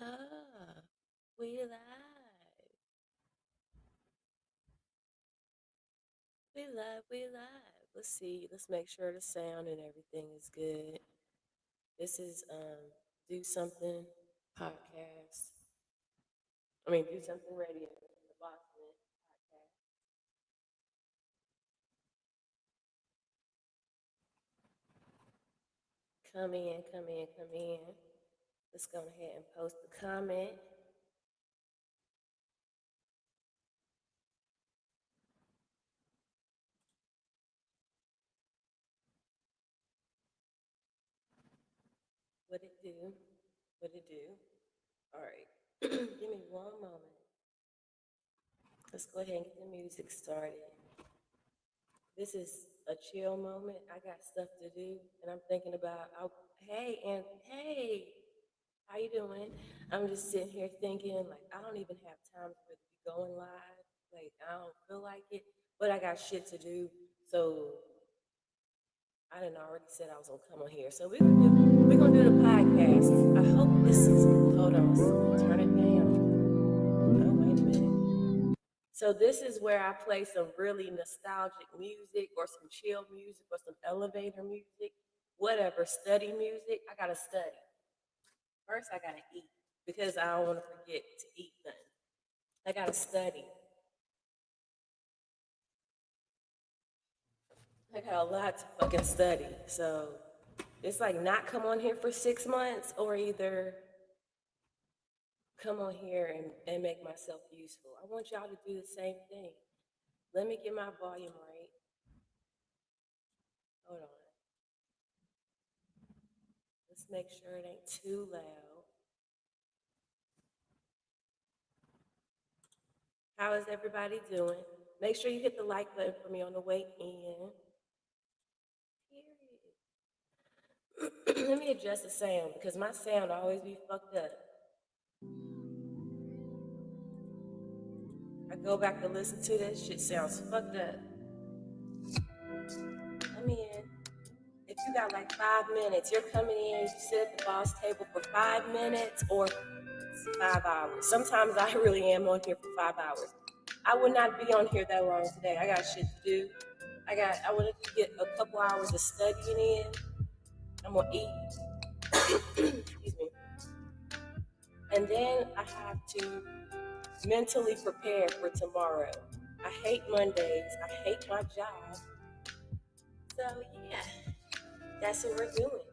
Ah, we live. We live. We live. Let's see. Let's make sure the sound and everything is good. This is Do Something podcast. Do Something radio. The Bossment podcast. Come in, come in, come in. Let's go ahead and post the comment. What it do? What it do? All right. Give me one moment. Let's go ahead and get the music started. This is a chill moment. I got stuff to do, and I'm thinking about, hey, how you doing? I'm just sitting here thinking, like, I don't even have time for it to be going live. Like, I don't feel like it, but I got shit to do. So I didn't already said I was gonna come on here. So we're gonna do the podcast. I hope this is. Hold on, turn it down. Oh, wait a minute. So this is where I play some really nostalgic music or some chill music or some elevator music, whatever, study music. I gotta study. First I gotta eat because I don't wanna forget to eat nothing. I gotta study. I got a lot to fucking study. So it's like not come on here for 6 months or either come on here and make myself useful. I want y'all to do the same thing. Let me get my volume right. Hold on. Let's make sure it ain't too loud. How is everybody doing? Make sure you hit the like button for me on the way in. Period. Let me adjust the sound because my sound always be fucked up. I go back to listen to this shit sounds fucked up. Come in. If you got like 5 minutes, you're coming in, you sit at the boss table for 5 minutes or 5 hours. Sometimes I really am on here for 5 hours. I would not be on here that long today. I got shit to do. I wanted to get a couple hours of studying in. I'm gonna eat. Excuse me. And then I have to mentally prepare for tomorrow. I hate Mondays. I hate my job. So yeah, that's what we're doing.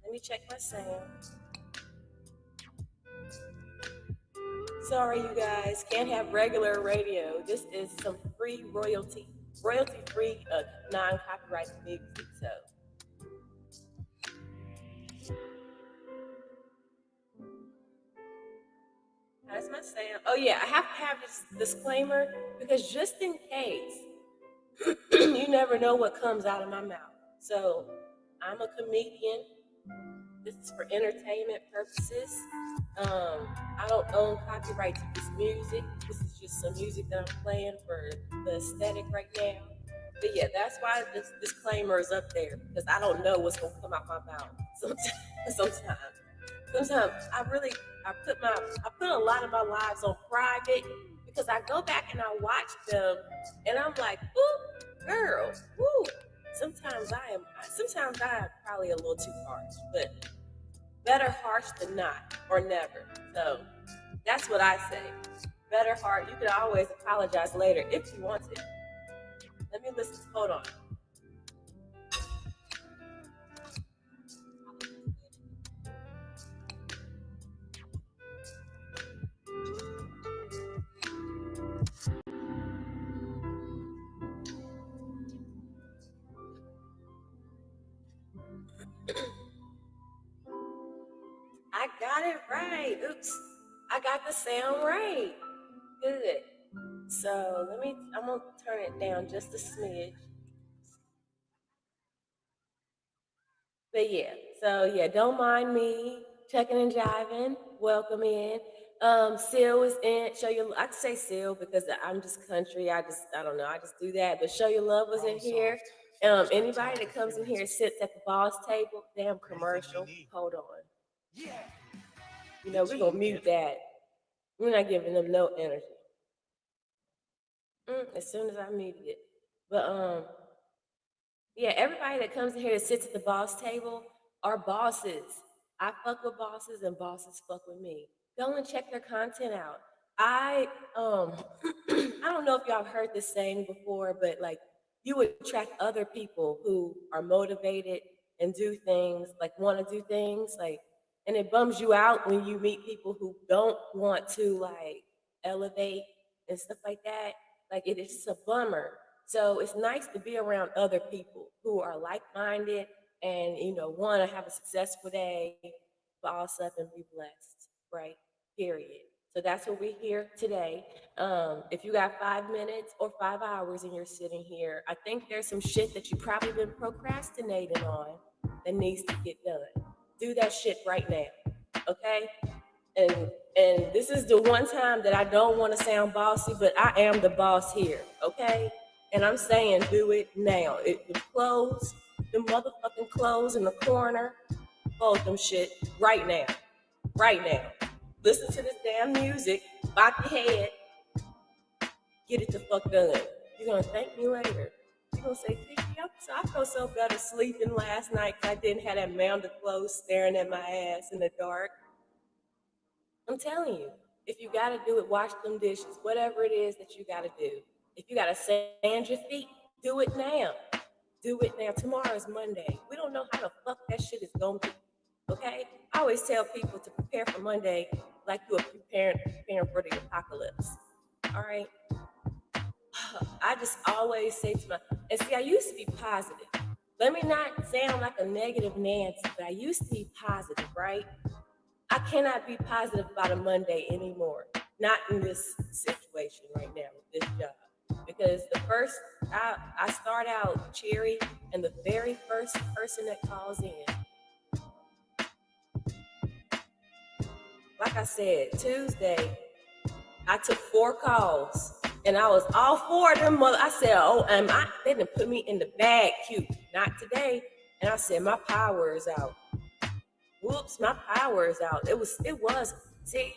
Let me check my sound. Sorry, you guys, can't have regular radio. This is some free royalty free, non-copyrighted music. So how does my sound? Oh yeah, I have to have this disclaimer because just in case, you never know what comes out of my mouth. So I'm a comedian. This is for entertainment purposes. I don't own copyright to this music. This is just some music that I'm playing for the aesthetic right now. But yeah, that's why this disclaimer is up there because I don't know what's gonna come out my mouth. Sometimes, sometimes I put a lot of my lives on private because I go back and I watch them and I'm like, ooh, girl, ooh. Sometimes I am probably a little too harsh, but better harsh than not or never. So that's what I say. Better harsh. You can always apologize later if you want to. Let me listen. Hold on. I got it right. Oops. I got the sound right. Good. So I'm gonna turn it down just a smidge. But yeah, so yeah, don't mind me checking and jiving. Welcome in. Seal is in. Show your. I say Seal because I'm just country. I don't know. I just do that. But Show Your Love was in here. Anybody that comes in here sits at the boss table. Damn commercial. Hold on. You know, we're gonna mute that. We're not giving them no energy. As soon as I muted it. But yeah, everybody that comes in here that sits at the boss table are bosses. I fuck with bosses and bosses fuck with me. Go and check their content out. I I don't know if y'all have heard this saying before, but like you attract other people who are motivated and do things, like want to do things, like, and it bums you out when you meet people who don't want to like elevate and stuff like that. Like it is just a bummer. So it's nice to be around other people who are like-minded and want to have a successful day, boss up and be blessed, right? Period. So that's what we're here today. If you got 5 minutes or 5 hours and you're sitting here, I think there's some shit that you probably been procrastinating on that needs to get done. Do that shit right now, okay? And and this is the one time that I don't want to sound bossy, but I am the boss here, okay? And I'm saying do it now. The clothes, the motherfucking clothes in the corner, fold them shit right now. Right now. Listen to this damn music, bop your head, get it the fuck done. You're gonna thank me later. You're gonna say, Kiki, I felt so better sleeping last night because I didn't have that mound of clothes staring at my ass in the dark. I'm telling you, if you gotta do it, wash them dishes, whatever it is that you gotta do. If you gotta sand your feet, do it now. Do it now. Tomorrow is Monday. We don't know how the fuck that shit is gonna be. Okay? I always tell people to prepare for Monday like you are preparing for the apocalypse. All right? I just always say to and see, I used to be positive. Let me not sound like a negative Nancy, but I used to be positive, right? I cannot be positive about a Monday anymore. Not in this situation right now with this job. Because I start out cheery, and the very first person that calls in, like I said, Tuesday, I took 4 calls, and I was all 4 of them. I said, they didn't put me in the bag, cute. Not today. And I said, my power is out. Whoops, my power is out. It was, see,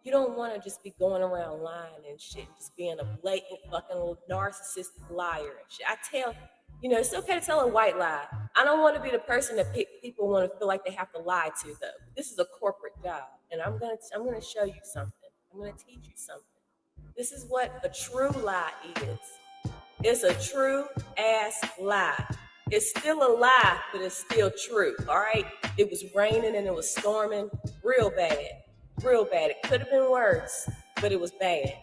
you don't want to just be going around lying and shit, just being a blatant fucking little narcissistic liar and shit. I tell, it's okay to tell a white lie. I don't want to be the person that people want to feel like they have to lie to, though. This is a corporate job, and I'm gonna show you something. I'm gonna teach you something. This is what a true lie is. It's a true ass lie. It's still a lie, but it's still true. All right. It was raining and it was storming real bad. Real bad. It could have been worse, but it was bad.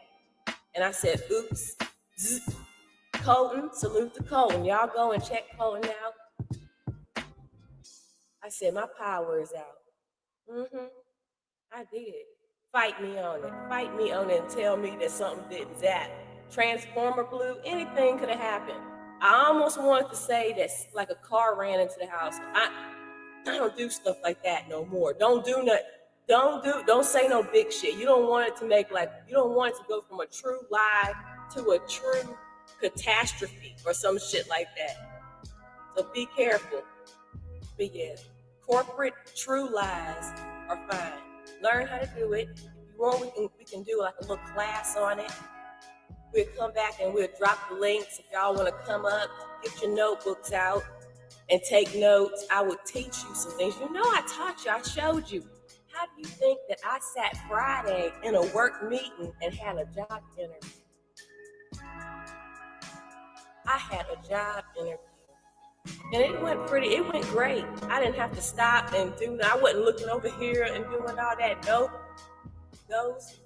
And I said, oops. Zzz. Colton, salute to Colton. Y'all go and check Colton out. I said, my power is out. I did. Fight me on it. Fight me on it and tell me that something didn't zap. Transformer blue, anything could have happened. I almost wanted to say that like a car ran into the house. I don't do stuff like that no more. Don't do nothing. Don't say no big shit. You don't want it to you don't want it to go from a true lie to a true catastrophe or some shit like that. So be careful. But yeah, corporate true lies are fine. Learn how to do it. If you want, we can do like a little class on it. We'll come back and we'll drop the links. If y'all want to come up, get your notebooks out and take notes. I will teach you some things. I taught you. I showed you. How do you think that I sat Friday in a work meeting and had a job interview? I had a job interview. And it went great. I didn't have to stop and I wasn't looking over here and doing all that. Nope. Those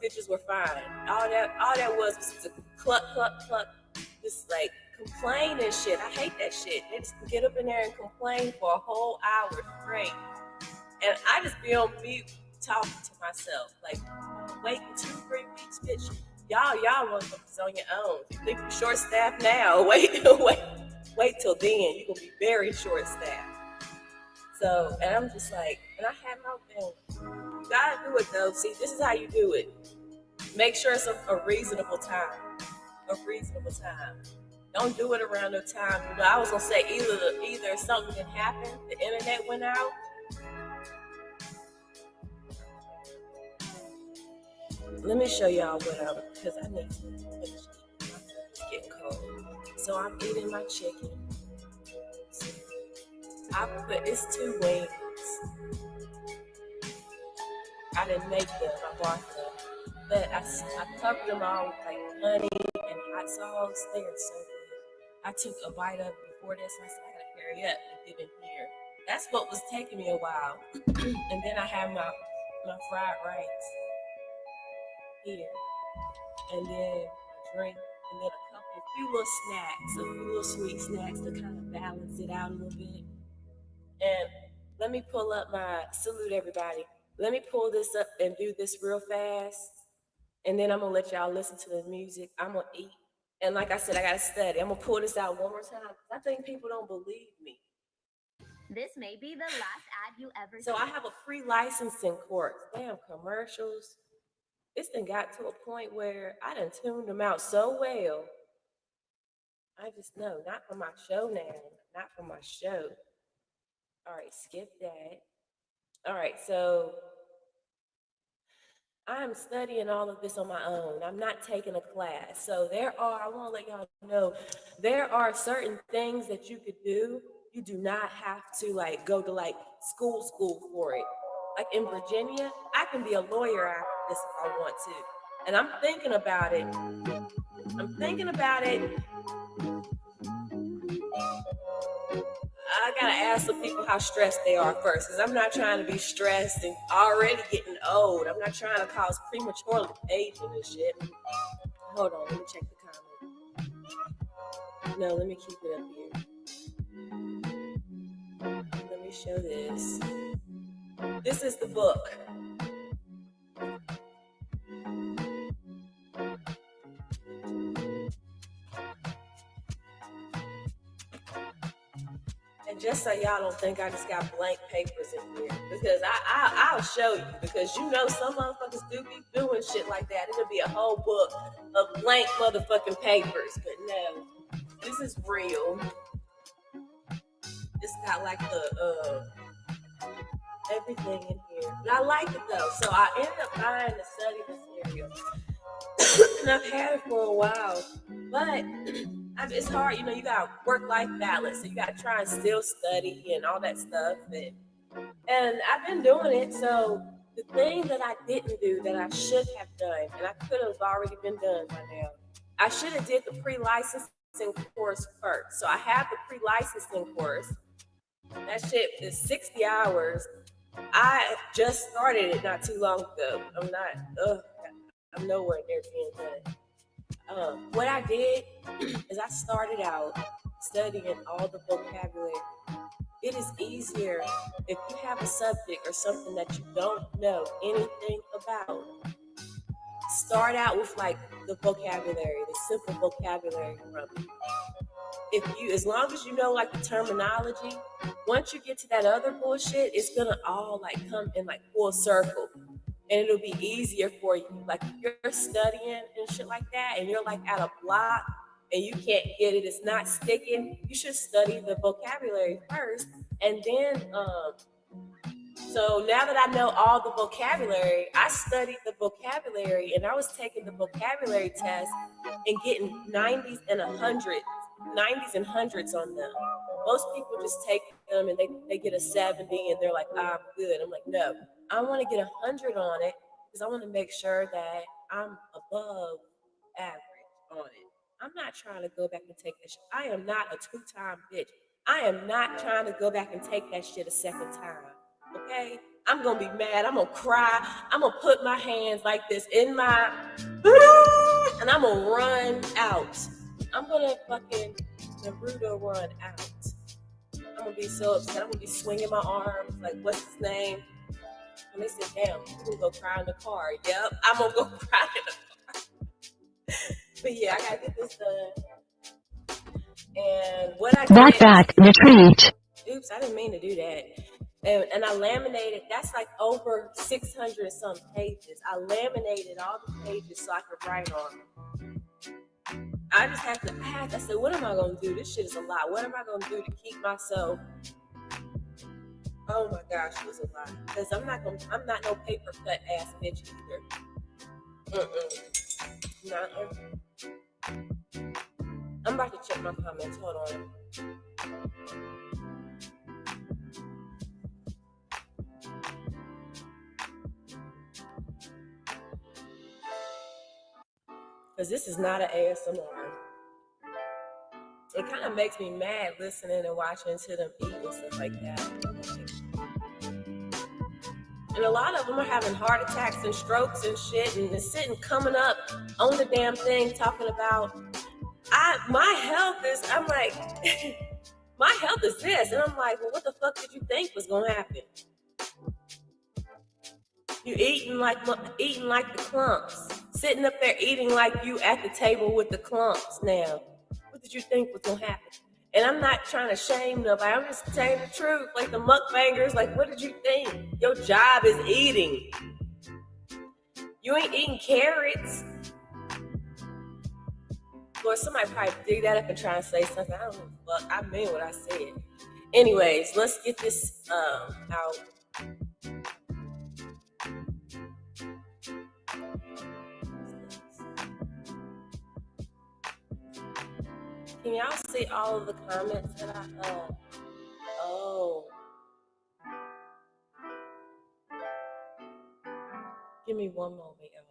bitches were fine. All that was just a cluck, just like complain and shit. I hate that shit. They just get up in there and complain for a whole hour straight. And I just be on mute talking to myself. Like, waiting 2-3 weeks, bitch. Y'all want focus on your own. You think you're short staffed now? Wait till then. You're gonna be very short staffed. So, and I'm just like, and I have my thing. You gotta do it though. See, this is how you do it. Make sure it's a reasonable time. A reasonable time. Don't do it around no time. I was gonna say either something can happen, the internet went out, let me show y'all what because I need to finish eating. It's getting cold. So I'm eating my chicken. It's 2 wings. I didn't make them, I bought them. But I covered them all with like honey and hot sauce. They are so good. I took a bite of it before this, and I said, I gotta hurry up and get in here. That's what was taking me a while. And then I have my fried rice here. And then my drink. And then a few little snacks, a few little sweet snacks to kind of balance it out a little bit. And let me pull up salute everybody. Let me pull this up and do this real fast. And then I'm going to let y'all listen to the music. I'm going to eat. And like I said, I got to study. I'm going to pull this out one more time. I think people don't believe me. This may be the last ad you ever see. So I have a free licensing course. Damn commercials. It's done got to a point where I done tuned them out so well. I just know, not for my show now. Not for my show. All right, skip that. All right, so I'm studying all of this on my own. I'm not taking a class. So I want to let y'all know, there are certain things that you could do. You do not have to go to school for it. Like in Virginia, I can be a lawyer after this if I want to. And I'm thinking about it. I gotta ask some people how stressed they are first, because I'm not trying to be stressed and already getting old. I'm not trying to cause premature aging and shit. Hold on, let me check the comment. No, let me keep it up here. Let me show this. This is the book. And just so y'all don't think I just got blank papers in here, because I'll show you, because some motherfuckers do be doing shit like that. It'll be a whole book of blank motherfucking papers, but no, this is real. It's got the everything in here, and I like it though. So I ended up buying the study material, and I've had it for a while, but it's hard, you got work-life balance, so you got to try and still study and all that stuff, and I've been doing it. So the thing that I didn't do that I should have done, and I could have already been done by now, I should have did the pre-licensing course first. So I have the pre-licensing course. That shit is 60 hours. I just started it not too long ago. I'm nowhere near being done. What I did is I started out studying all the vocabulary. It is easier if you have a subject or something that you don't know anything about. Start out with the vocabulary, the simple vocabulary from it. As long as you know the terminology, once you get to that other bullshit, it's gonna all come in full circle. And it'll be easier for you. If you're studying and shit like that, and you're at a block and you can't get it, it's not sticking, you should study the vocabulary first. And then, so now that I know all the vocabulary, I studied the vocabulary, and I was taking the vocabulary test and getting 90s and 100s on them. Most people just take them and they get a 70 and they're like, I'm good. I'm like, no, I want to get 100 on it, because I want to make sure that I'm above average on it. I'm not trying to go back and take that shit. I am not a 2-time bitch. I am not trying to go back and take that shit a second time. Okay? I'm going to be mad. I'm going to cry. I'm going to put my hands like this in my... and I'm going to run out. I'm going to fucking Naruto run out. I'm going to be so upset. I'm going to be swinging my arms like, what's his name? And they said, damn, you can go cry in the car. Yep, I'm going to go cry in the car. But yeah, I got to get this done. And what I did... Back, retreat. Oops, I didn't mean to do that. And I laminated, that's over 600 and some pages. I laminated all the pages so I could write on them. I just had to, I said, what am I going to do? This shit is a lot. What am I going to do to keep myself? Oh my gosh, it was a lot. Because I'm not no paper cut ass bitch either. Nah, I'm about to check my comments. Hold on. Because this is not an ASMR. It kind of makes me mad listening and watching to them eat and stuff like that. And a lot of them are having heart attacks and strokes and shit, and they're sitting coming up on the damn thing talking about my health is. I'm like, my health is this, and I'm like, well, what the fuck did you think was gonna happen? You eating like the clumps, sitting up there eating like you at the table with the clumps. Now, what did you think was gonna happen? And I'm not trying to shame nobody. I'm just telling the truth. Like the mukbangers, like, what did you think? Your job is eating. You ain't eating carrots. Lord, somebody probably dig that up and try and say something. I don't know. But I mean what I said. Anyways, let's get this out. Can y'all see all of the comments that I oh. Give me one moment, y'all.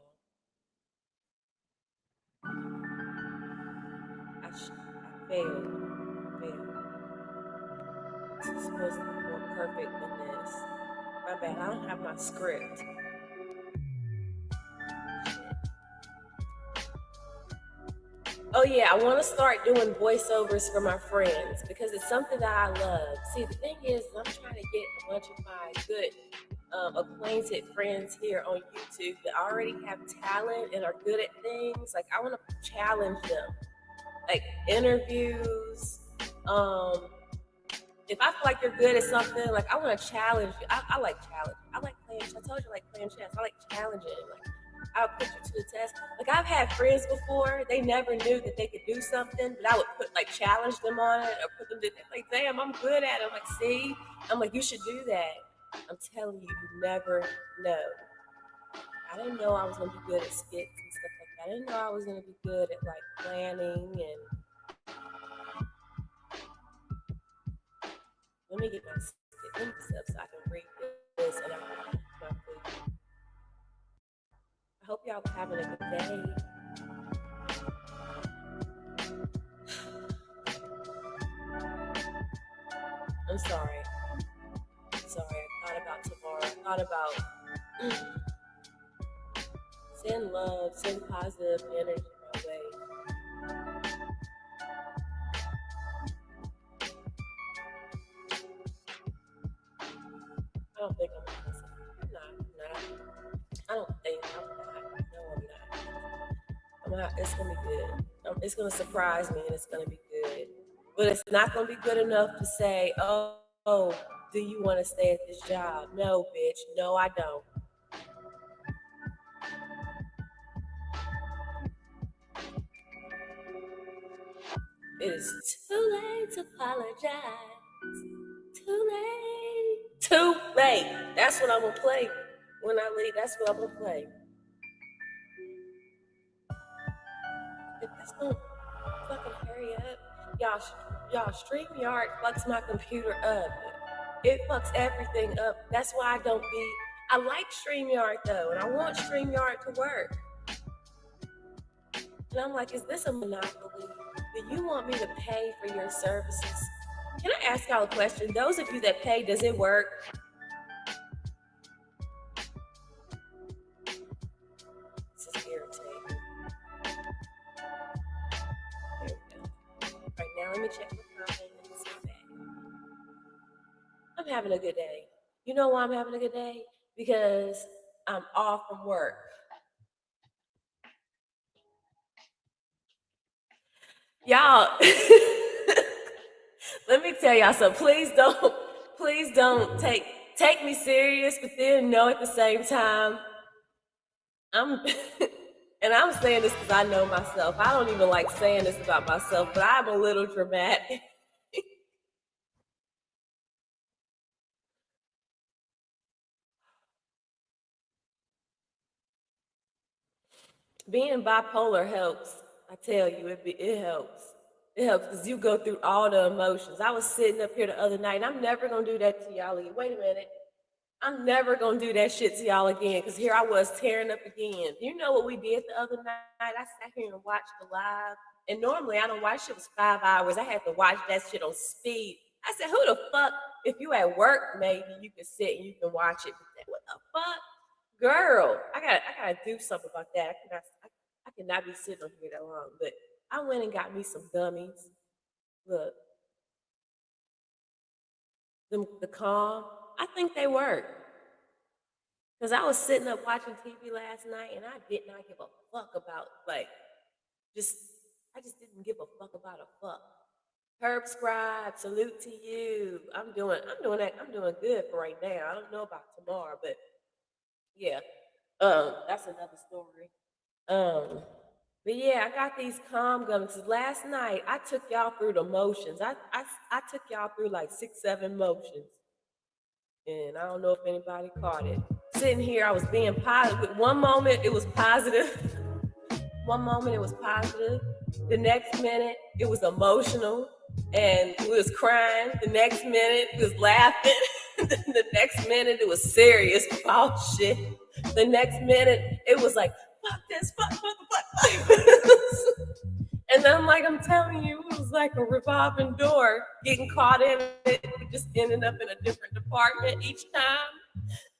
I failed. This is supposed to be more perfect than this. My bad, I don't have my script. Oh yeah, I want to start doing voiceovers for my friends because it's something that I love. See, the thing is, I'm trying to get a bunch of my good acquainted friends here on YouTube that already have talent and are good at things. Like I want to challenge them, like interviews. If I feel like you're good at something, like I want to challenge you. I like challenge. I like playing. I told you I like playing chess. I like challenging. Like I'll put you to the test. Like I've had friends before, they never knew that they could do something, but I would put like challenge them on it or put them to like, damn, I'm good at it. I'm like, see, I'm like, you should do that. I'm telling you, you never know. I didn't know I was gonna be good at skits and stuff like that. I didn't know I was gonna be good at like planning and let me get my skit up so I can read this and I can eat my food. I hope y'all are having a good day. I'm sorry. I thought about tomorrow. I thought about send love, send positive energy my way. I don't think I'm gonna listen. I'm not. I don't think I'm not. No, I'm not. It's gonna be good. It's gonna surprise me, and it's gonna be good. But it's not gonna be good enough to say, "Oh, do you want to stay at this job?" No, bitch. No, I don't. It is too late to apologize. Too late. Too late. That's what I'm gonna play when I leave. That's what I'm gonna play. If this don't fucking hurry up, y'all, StreamYard fucks my computer up. It fucks everything up. That's why I don't be. I like StreamYard though, and I want StreamYard to work. And I'm like, is this a monopoly? Do you want me to pay for your services? Can I ask y'all a question? Those of you that pay, does it work? This is irritating. There we go. Right now, let me check my comments. I'm having a good day. You know why I'm having a good day? Because I'm off from work. Y'all, let me tell y'all something. Please don't take me serious, but then know at the same time, I'm, and I'm saying this because I know myself. I don't even like saying this about myself, but I'm a little dramatic. Being bipolar helps. I tell you, it helps. It helps because you go through all the emotions. I was sitting up here the other night, and I'm never gonna do that to y'all again. Wait a minute. I'm never gonna do that shit to y'all again because here I was tearing up again. You know what we did the other night? I sat here and watched the live, and normally I don't watch shit. It was 5 hours. I had to watch that shit on speed. I said, "Who the fuck? If you at work, maybe you can sit and you can watch it. But what the fuck, girl? I gotta do something about that. I cannot be sitting on here that long." But I went and got me some gummies. Look, the calm. I think they work. Because I was sitting up watching TV last night and I did not give a fuck about, like, just, I just didn't give a fuck about a fuck. Herb Scribe, salute to you. I'm doing good for right now. I don't know about tomorrow, but yeah, that's another story. Um, but yeah, I got these calm gums. Last night I took y'all through the motions. I took y'all through like 6, 7 motions. And I don't know if anybody caught it. Sitting here, I was being positive. One moment it was positive. One moment it was positive. The next minute it was emotional and we was crying. The next minute it was laughing. The next minute it was serious bullshit. The next minute it was like, fuck this, fuck. And then I'm telling you, it was like a revolving door, getting caught in it, just ending up in a different department each time.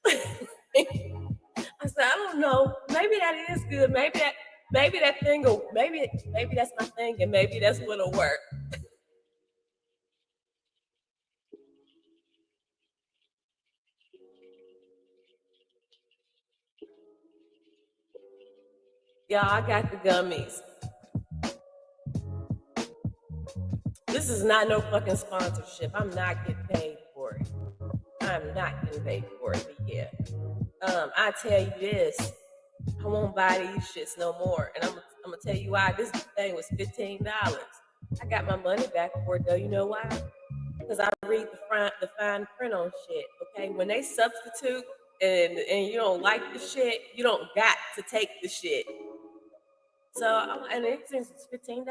I said, I don't know. Maybe that is good. Maybe that thing will maybe that's my thing and maybe that's what'll work. Y'all, I got the gummies. This is not no fucking sponsorship. I'm not getting paid for it. I'm not getting paid for it, but yeah. I tell you this, I won't buy these shits no more. And I'm gonna tell you why. This thing was $15. I got my money back for it though. You know why? Because I read the fine print on shit. Okay, when they substitute and you don't like the shit, you don't got to take the shit. So and it since it's $15.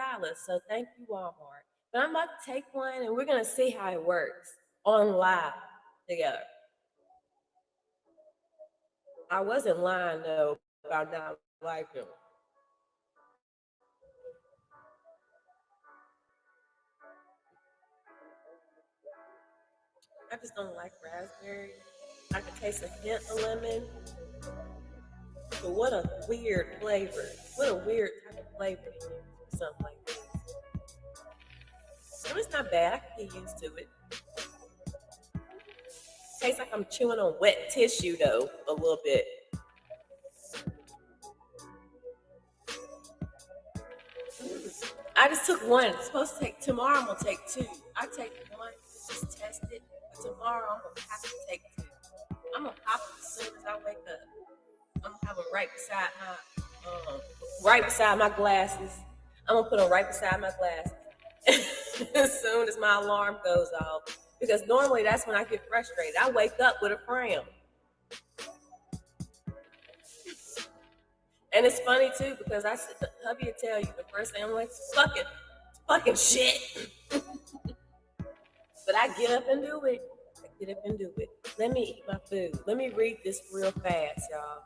So thank you, Walmart. But I'm about to take one and we're gonna see how it works on live together. I wasn't lying though about not liking them. I just don't like raspberry. I can taste a hint of lemon, but what a weird flavor. What a weird type of flavor to use for something like this. So it's not bad. I can get used to it. Tastes like I'm chewing on wet tissue though, a little bit. I just took one. It's supposed to take tomorrow. I'm gonna take two. I take one, just test it. But tomorrow I'm gonna have to take two. I'm gonna pop it as soon as I wake up. I'm gonna have it right beside my glasses. I'm gonna put them right beside my glasses as soon as my alarm goes off. Because normally that's when I get frustrated. I wake up with a frown, and it's funny too because hubby will tell you the first thing I'm like, fucking shit. But I get up and do it. I get up and do it. Let me eat my food. Let me read this real fast, y'all.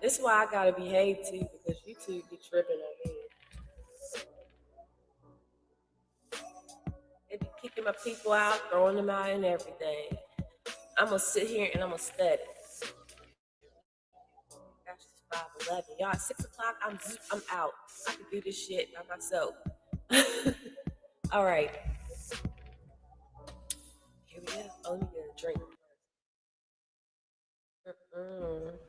This is why I gotta behave too, because you two be tripping on me. They be kicking my people out, throwing them out, and everything. I'm gonna sit here and I'm gonna study. Gosh, it's 5:11. Y'all, at 6 o'clock, I'm out. I can do this shit by myself. All right, here we go. Oh, let me get a drink. Mm-mm.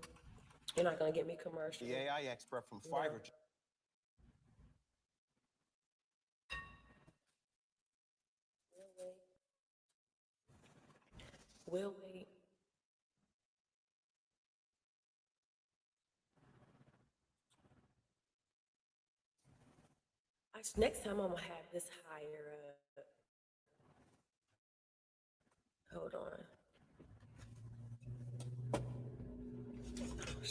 You're not gonna get me commercial. The AI expert from No. Fiverr. We'll wait. We'll wait. Next time I'm gonna have this higher up. Hold on. Oh,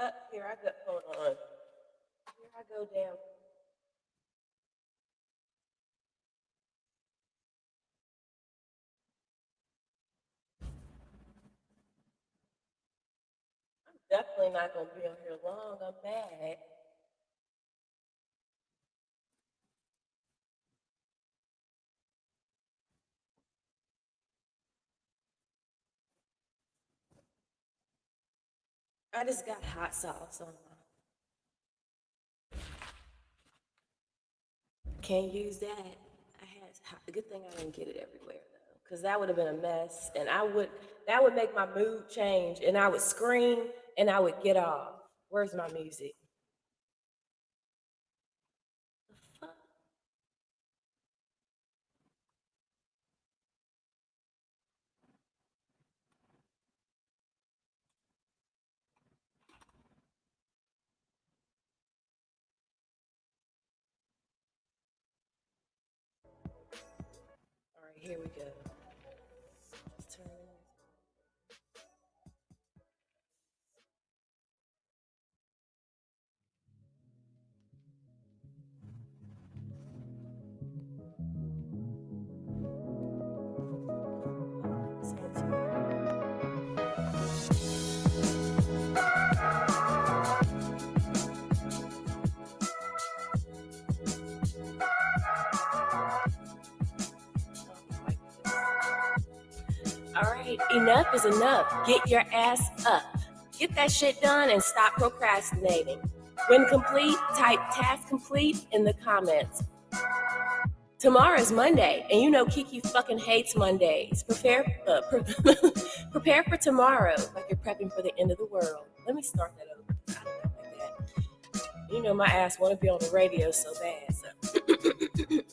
Up here, I go. Hold on. Here I go down. I'm definitely not gonna be on here long. I'm mad. I just got hot sauce on my. Can't use that. I had a good thing I didn't get it everywhere though, because that would have been a mess, and that would make my mood change, and I would scream and I would get off. Where's my music? The fuck? All right, here we go. Let's turn it. All right, enough is enough. Get your ass up. Get that shit done and stop procrastinating. When complete, type task complete in the comments. Tomorrow's Monday, and you know Kiki fucking hates Mondays. Prepare for tomorrow, like you're prepping for the end of the world. Let me start that over. I don't know like that. You know my ass want to be on the radio so bad. So.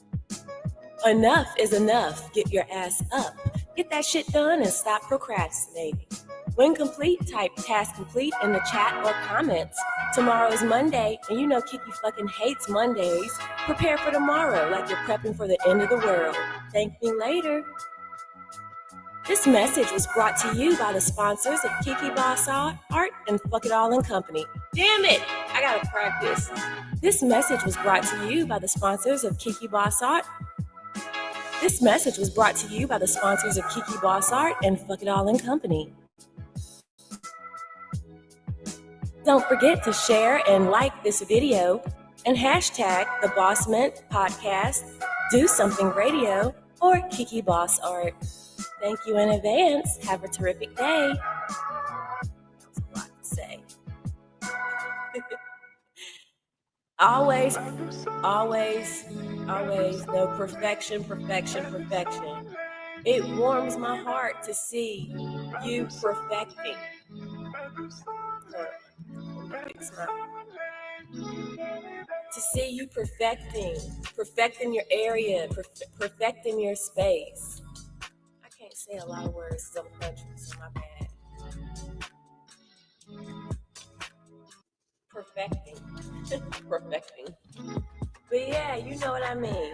Enough is enough. Get your ass up. Get that shit done and stop procrastinating. When complete, type task complete in the chat or comments. Tomorrow is Monday, and you know Kiki fucking hates Mondays. Prepare for tomorrow like you're prepping for the end of the world. Thank me later. This message was brought to you by the sponsors of Kiki Boss Art and Fuck It All and Company. Damn it! I gotta practice. This message was brought to you by the sponsors of Kiki Boss Art. This message was brought to you by the sponsors of Kiki Boss Art and Fuck It All and Company. Don't forget to share and like this video and hashtag the Bossment podcast, Do Something Radio, or Kiki Boss Art. Thank you in advance. Have a terrific day. That was a lot to say. Always, no perfection. It warms my heart to see you perfecting. To see you perfecting your area, perfecting your space. I can't say a lot of words because I'm country, so my bad. Perfecting. But yeah, you know what I mean.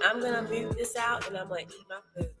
I'm gonna mute this out and I'm gonna eat my food.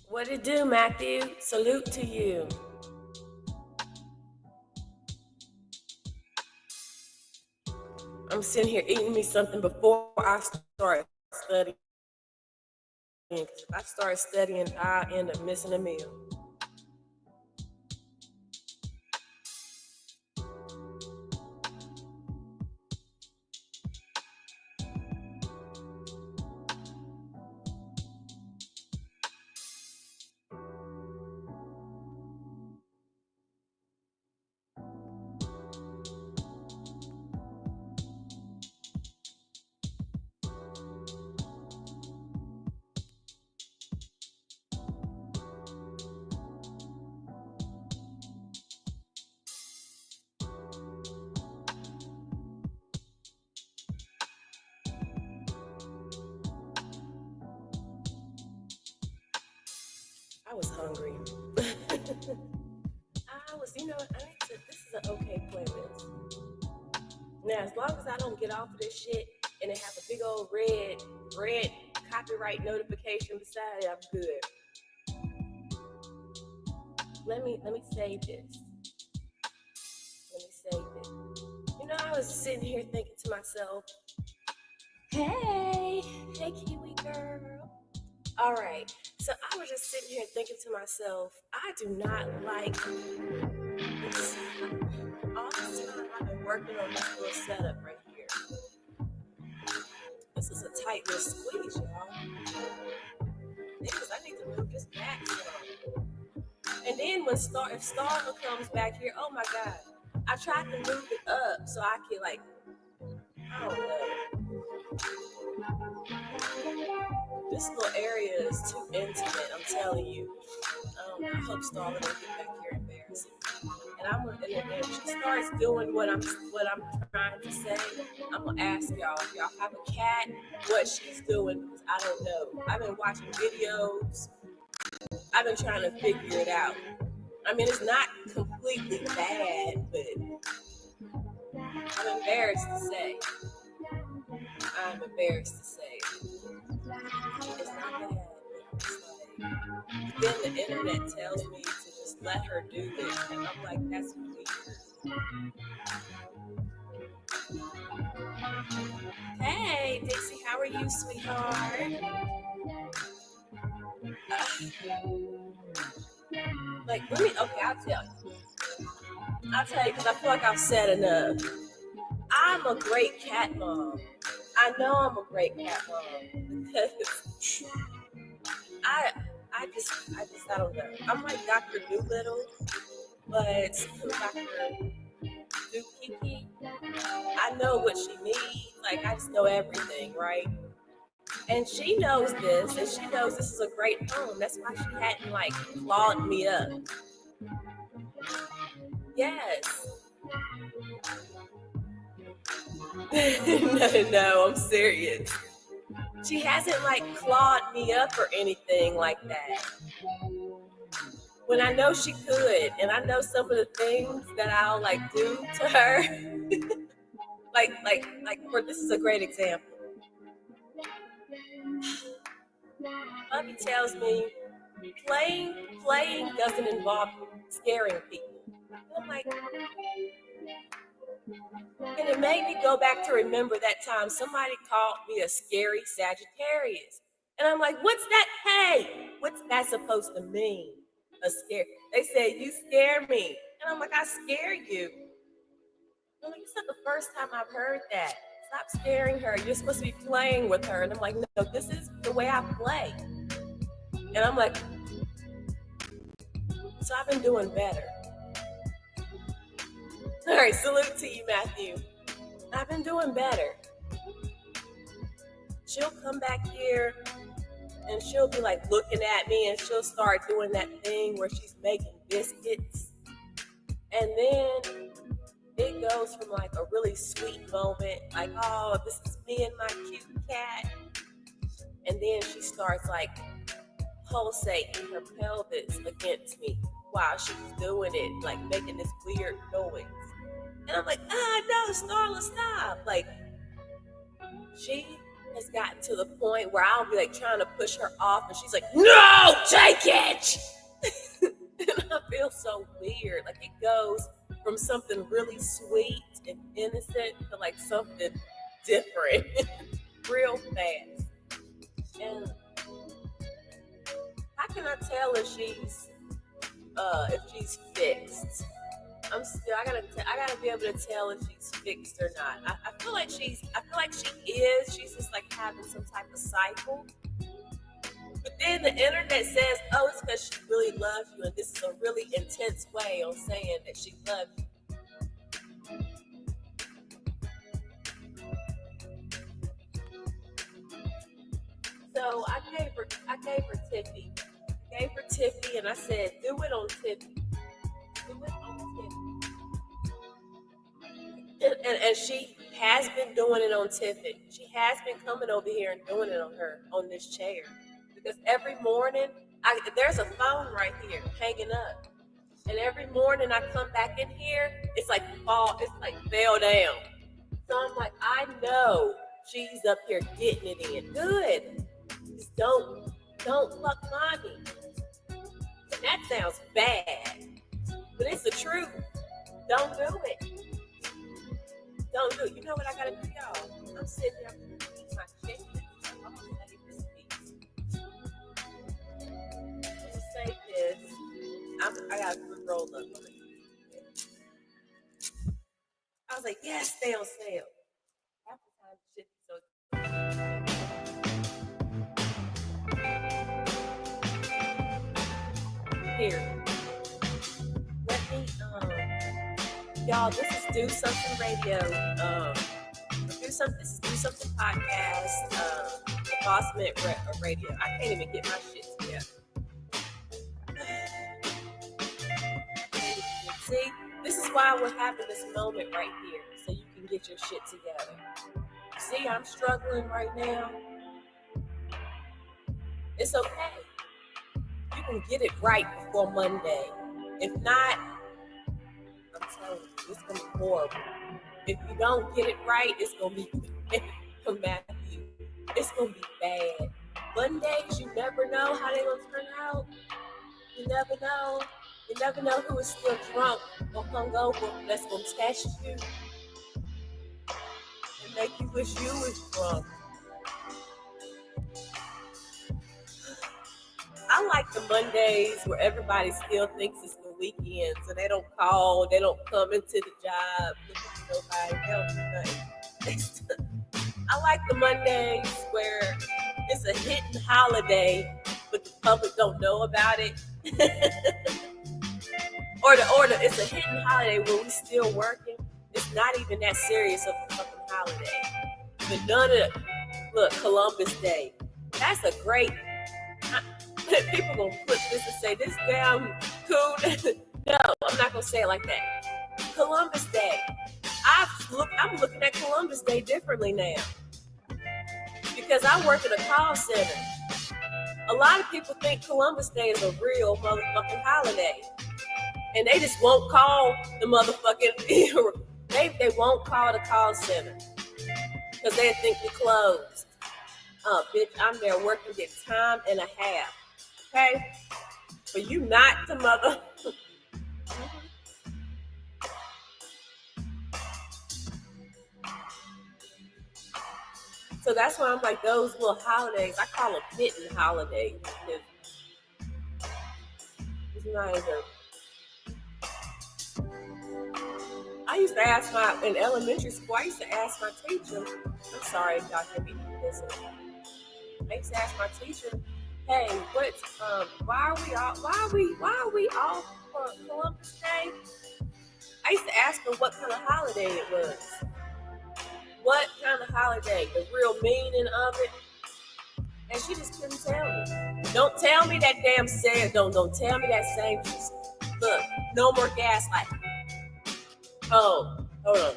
What it do, Matthew? Salute to you. I'm sitting here eating me something before I start studying. Because if I start studying, I'll end up missing a meal. I was hungry. You know what? This is an okay playlist. Now, as long as I don't get off of this shit and it have a big old red copyright notification beside it, I'm good. Let me save this. Let me save it. You know, I was sitting here thinking to myself, hey Kiwi girl. All right, so I was just sitting here thinking to myself, I do not like this. All this time I've been working on this little setup right here. This is a tight little squeeze, y'all. I need to move this back some. And then if Starla comes back here, oh my God. I tried to move it up so I could I don't know. This little area is too intimate, I'm telling you. I hope Starla don't get back here embarrassing. And if she starts doing what I'm trying to say, I'm gonna ask y'all if y'all have a cat, what she's doing, because I don't know. I've been watching videos. I've been trying to figure it out. I mean, it's not completely bad, but I'm embarrassed to say. It's not bad. Then the internet tells me to just let her do it, and I'm like, that's weird. Hey, Dixie, how are you, sweetheart? I'll tell you, because I feel like I've said enough. I'm a great cat mom. I know I'm a great cat mom because I don't know. I'm like Dr. Doolittle, but Dr. Kiki, I know what she needs. Like, I just know everything, right? And she knows this, and she knows this is a great home. That's why she hadn't clawed me up. Yes. No, I'm serious. She hasn't clawed me up or anything like that. When I know she could, and I know some of the things that I'll do to her. This is a great example. Bubby tells me playing doesn't involve scaring people. I'm like, And it made me go back to remember that time somebody called me a scary Sagittarius. And I'm like, what's that? Hey, what's that supposed to mean? A scare. They said, you scare me. And I'm like, I scare you. I'm like, it's not the first time I've heard that. Stop scaring her. You're supposed to be playing with her. And I'm like, no, this is the way I play. And I'm like, so I've been doing better. All right, salute to you, Matthew. I've been doing better. She'll come back here and she'll be like looking at me and she'll start doing that thing where she's making biscuits. And then it goes from like a really sweet moment, like, oh, this is me and my cute cat. And then she starts like pulsating her pelvis against me while she's doing it, like making this weird noise. And I'm like, no, Starla, stop. Like, she has gotten to the point where I'll be like trying to push her off and she's like, no, take it. And I feel so weird. Like, it goes from something really sweet and innocent to like something different real fast. And how can I tell if she's fixed? I gotta be able to tell if she's fixed or not. I feel like she is. She's just like having some type of cycle. But then the internet says, oh, it's because she really loves you, and this is a really intense way of saying that she loves you. So I gave her Tiffy. I gave her Tiffy, and I said, do it on Tiffy. Do it on Tiffy. And she has been doing it on Tiffany. She has been coming over here and doing it on this chair. Because every morning, there's a phone right here hanging up. And every morning I come back in here, it's like fell down. So I'm like, I know she's up here getting it in. Good. Just don't fuck mommy. And that sounds bad. But it's the truth. Don't do it. Don't do it. You know what I gotta do, y'all? I'm sitting there eating my chicken. I'm gonna save this piece. I'm gonna save this. I got a good roll up. I was like, yes, stay on sale. Half the time, shit is so. Here. Let me, y'all, this is Do Something Radio. This is Do Something Podcast. The Bossment Radio. I can't even get my shit together. See, this is why we're having this moment right here, so you can get your shit together. See, I'm struggling right now. It's okay. You can get it right before Monday. If not, I'm telling you, it's gonna be horrible. If you don't get it right, it's gonna be Matthew. It's gonna be bad. Mondays, you never know how they're gonna turn out. You never know. You never know who is still drunk or hungover that's gonna test you and make you wish you was drunk. I like the Mondays where everybody still thinks it's the weekend, so they don't call, they don't come into the job, look at nobody, they don't do nothing. I like the Mondays where it's a hidden holiday, but the public don't know about it. or it's a hidden holiday where we still working. It's not even that serious of a fucking holiday. But none of look, Columbus Day. That's a great. People gonna flip this and say this damn cool. No, I'm not gonna say it like that. Columbus Day. I'm looking at Columbus Day differently now because I work at a call center. A lot of people think Columbus Day is a real motherfucking holiday, and they just won't call the motherfucking. they won't call the call center because they think we're closed. Bitch, I'm there working at time and a half. Okay? For you not to mother. So that's why I'm like, those little holidays, I call them hidden holidays. Because it's not even. I used to ask in elementary school, I used to ask my teacher, I'm sorry, Dr. B, listen. I used to ask my teacher, hey, why are we off for Columbus Day? I used to ask her what kind of holiday it was. What kind of holiday? The real meaning of it. And she just couldn't tell me. Don't tell me that damn said, don't tell me that same. Look, no more gaslighting. Oh, hold on.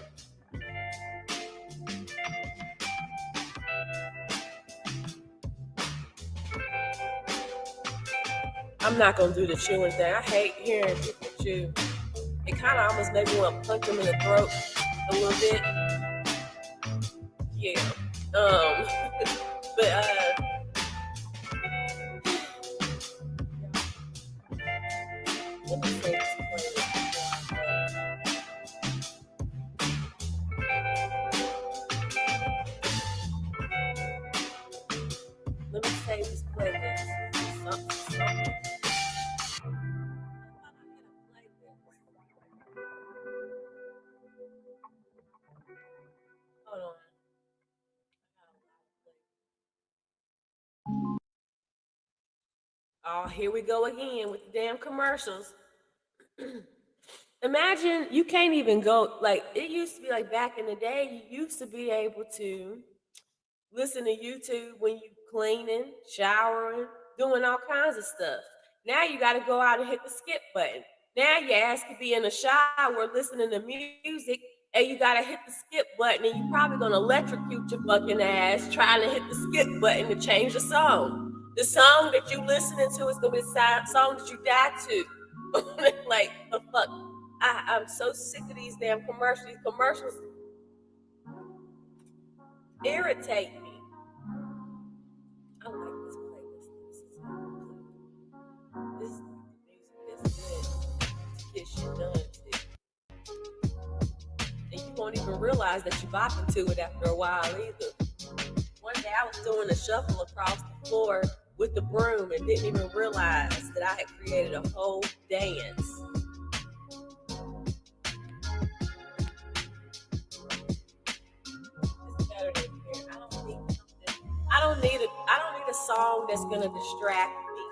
I'm not gonna do the chewing thing. I hate hearing people chew. It kind of almost made me want to punch them in the throat a little bit. Yeah. But let me say this Let me say this playlist. Something. Hold on. Oh, here we go again with the damn commercials. Imagine you can't even go, like, it used to be like back in the day, you used to be able to listen to YouTube when you cleaning, showering, doing all kinds of stuff. Now you got to go out and hit the skip button. Now your ass could be in the shower listening to music, and you got to hit the skip button, and you're probably going to electrocute your fucking ass trying to hit the skip button to change the song. The song that you listening to is going to be the song that you die to. Like, the fuck? I'm so sick of these damn commercials. These commercials irritate me. I like this playlist. This music is good to get shit done to. And you won't even realize that you're bopping to it after a while either. One day I was doing a shuffle across the floor with the broom and didn't even realize that I had created a whole dance. It's better than here. I don't need a song that's gonna distract me.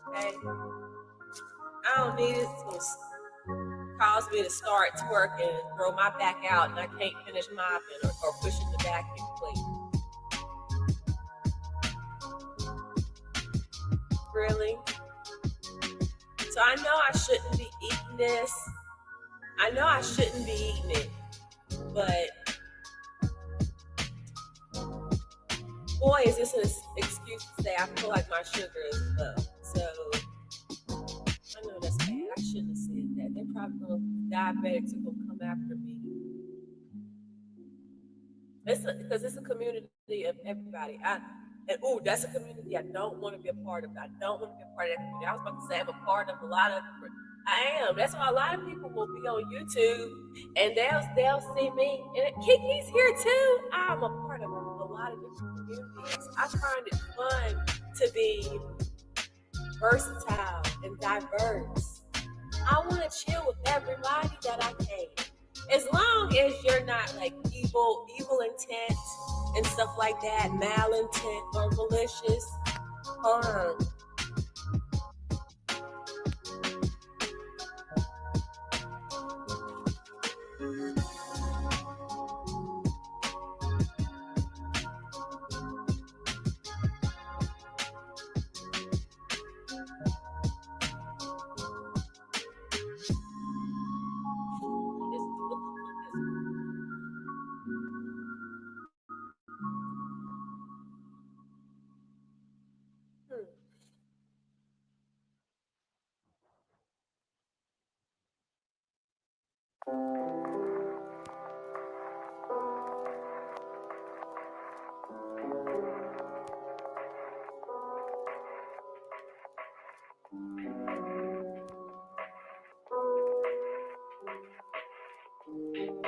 Okay? I don't need it to cause me to start twerking and throw my back out and I can't finish mopping or pushing the vacuum clean. Really? So I know I shouldn't be eating this. I know I shouldn't be eating it. But boy, is this an excuse to say I feel like my sugar is low. So I know that's bad. I shouldn't have said that. They're probably diabetics are gonna come after me. Because it's a community of everybody. That's a community I don't want to be a part of. I don't want to be a part of that community. I was about to say I'm a part of a lot of. I am. That's why a lot of people will be on YouTube and they'll see me. And Kiki's here too. I'm a part of a lot of different communities. I find it fun to be versatile and diverse. I want to chill with everybody that I can. As long as you're not like evil intent and stuff like that, malintent or malicious.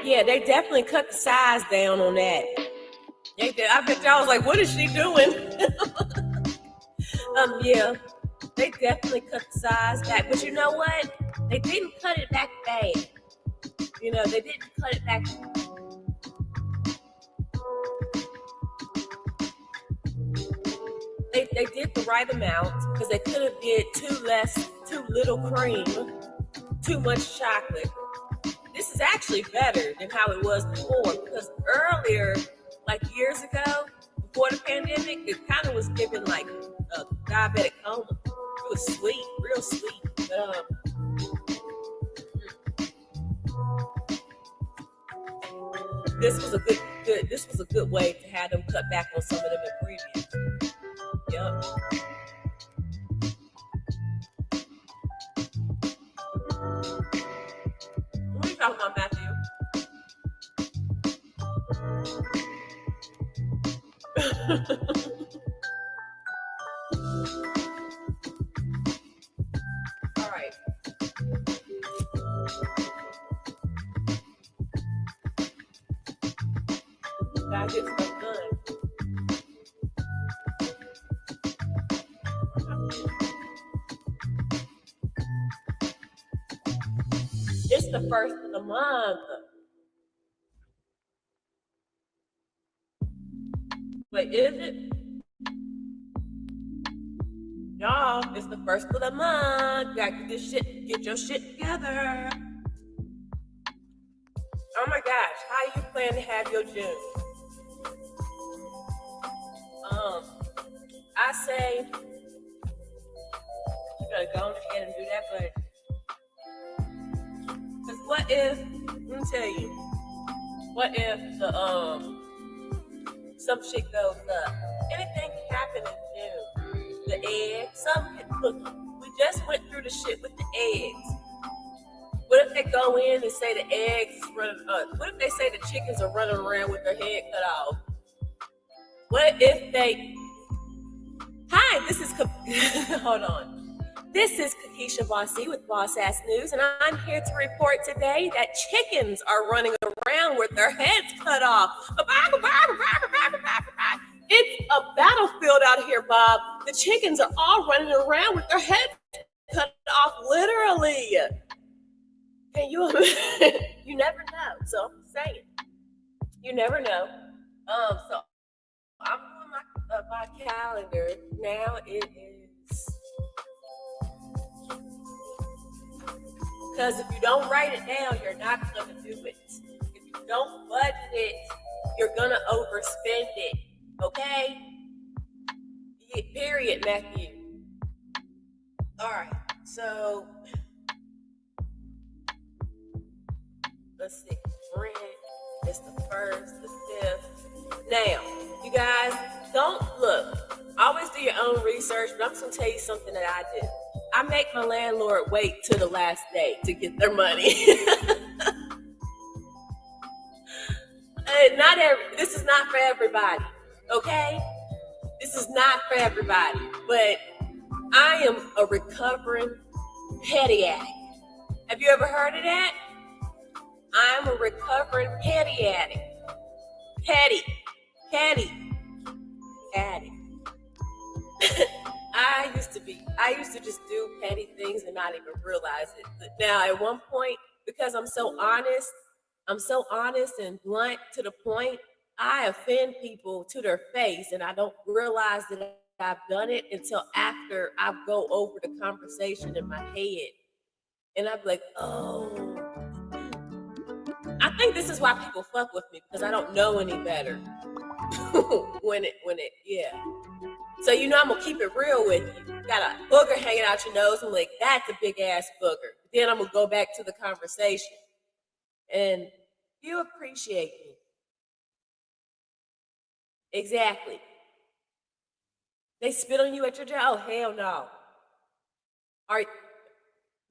Yeah, they definitely cut the size down on that. I bet y'all was like, what is she doing? Yeah, they definitely cut the size back. But you know what? They didn't cut it back bad. You know, they didn't cut it back. They did the right amount because they could have did too little cream, too much chocolate. This is actually better than how it was before because earlier, like years ago, before the pandemic, it kind of was giving like a diabetic coma. It was sweet, real sweet. But, this was a good way to have them cut back on some of them ingredients. Yep. What are you talking about, Matthew? All right. Gotta get stuff done. It's the first of the month. Wait, is it? Y'all, it's the first of the month. You gotta get your shit together. Oh my gosh, how you plan to have your June? I say you gotta go ahead and do that, but because what if? Let me tell you, what if the some shit goes up? Anything can happen in June. The eggs, look. We just went through the shit with the eggs. What if they go in and say the eggs is running? What if they say the chickens are running around with their head cut off? What if they? Hi, this is hold on. This is Kakisha Bossy with Boss Ass News, and I'm here to report today that chickens are running around with their heads cut off. It's a battlefield out here, Bob. The chickens are all running around with their heads cut off, literally. Can you? You never know. So I'm saying, you never know. So I'm doing my calendar now. It is because if you don't write it down, you're not gonna do it. If you don't budget it, you're gonna overspend it. Okay? Yeah, period, Matthew. All right. So let's see. Rent. It's the 1st, the 5th. Now, you guys, don't look. Always do your own research, but I'm just gonna tell you something that I do. I make my landlord wait till the last day to get their money. This is not for everybody, okay? This is not for everybody, but I am a recovering petty addict. Have you ever heard of that? I'm a recovering petty addict. Petty addict. I used to just do petty things and not even realize it. But now at one point, because I'm so honest and blunt to the point, I offend people to their face and I don't realize that I've done it until after I go over the conversation in my head. And I'm like, oh, I think this is why people fuck with me because I don't know any better. Yeah. So you know I'm gonna keep it real with you. You got a booger hanging out your nose. I'm like, that's a big ass booger. Then I'm gonna go back to the conversation, and you appreciate me. Exactly. They spit on you at your job. Oh hell no. Are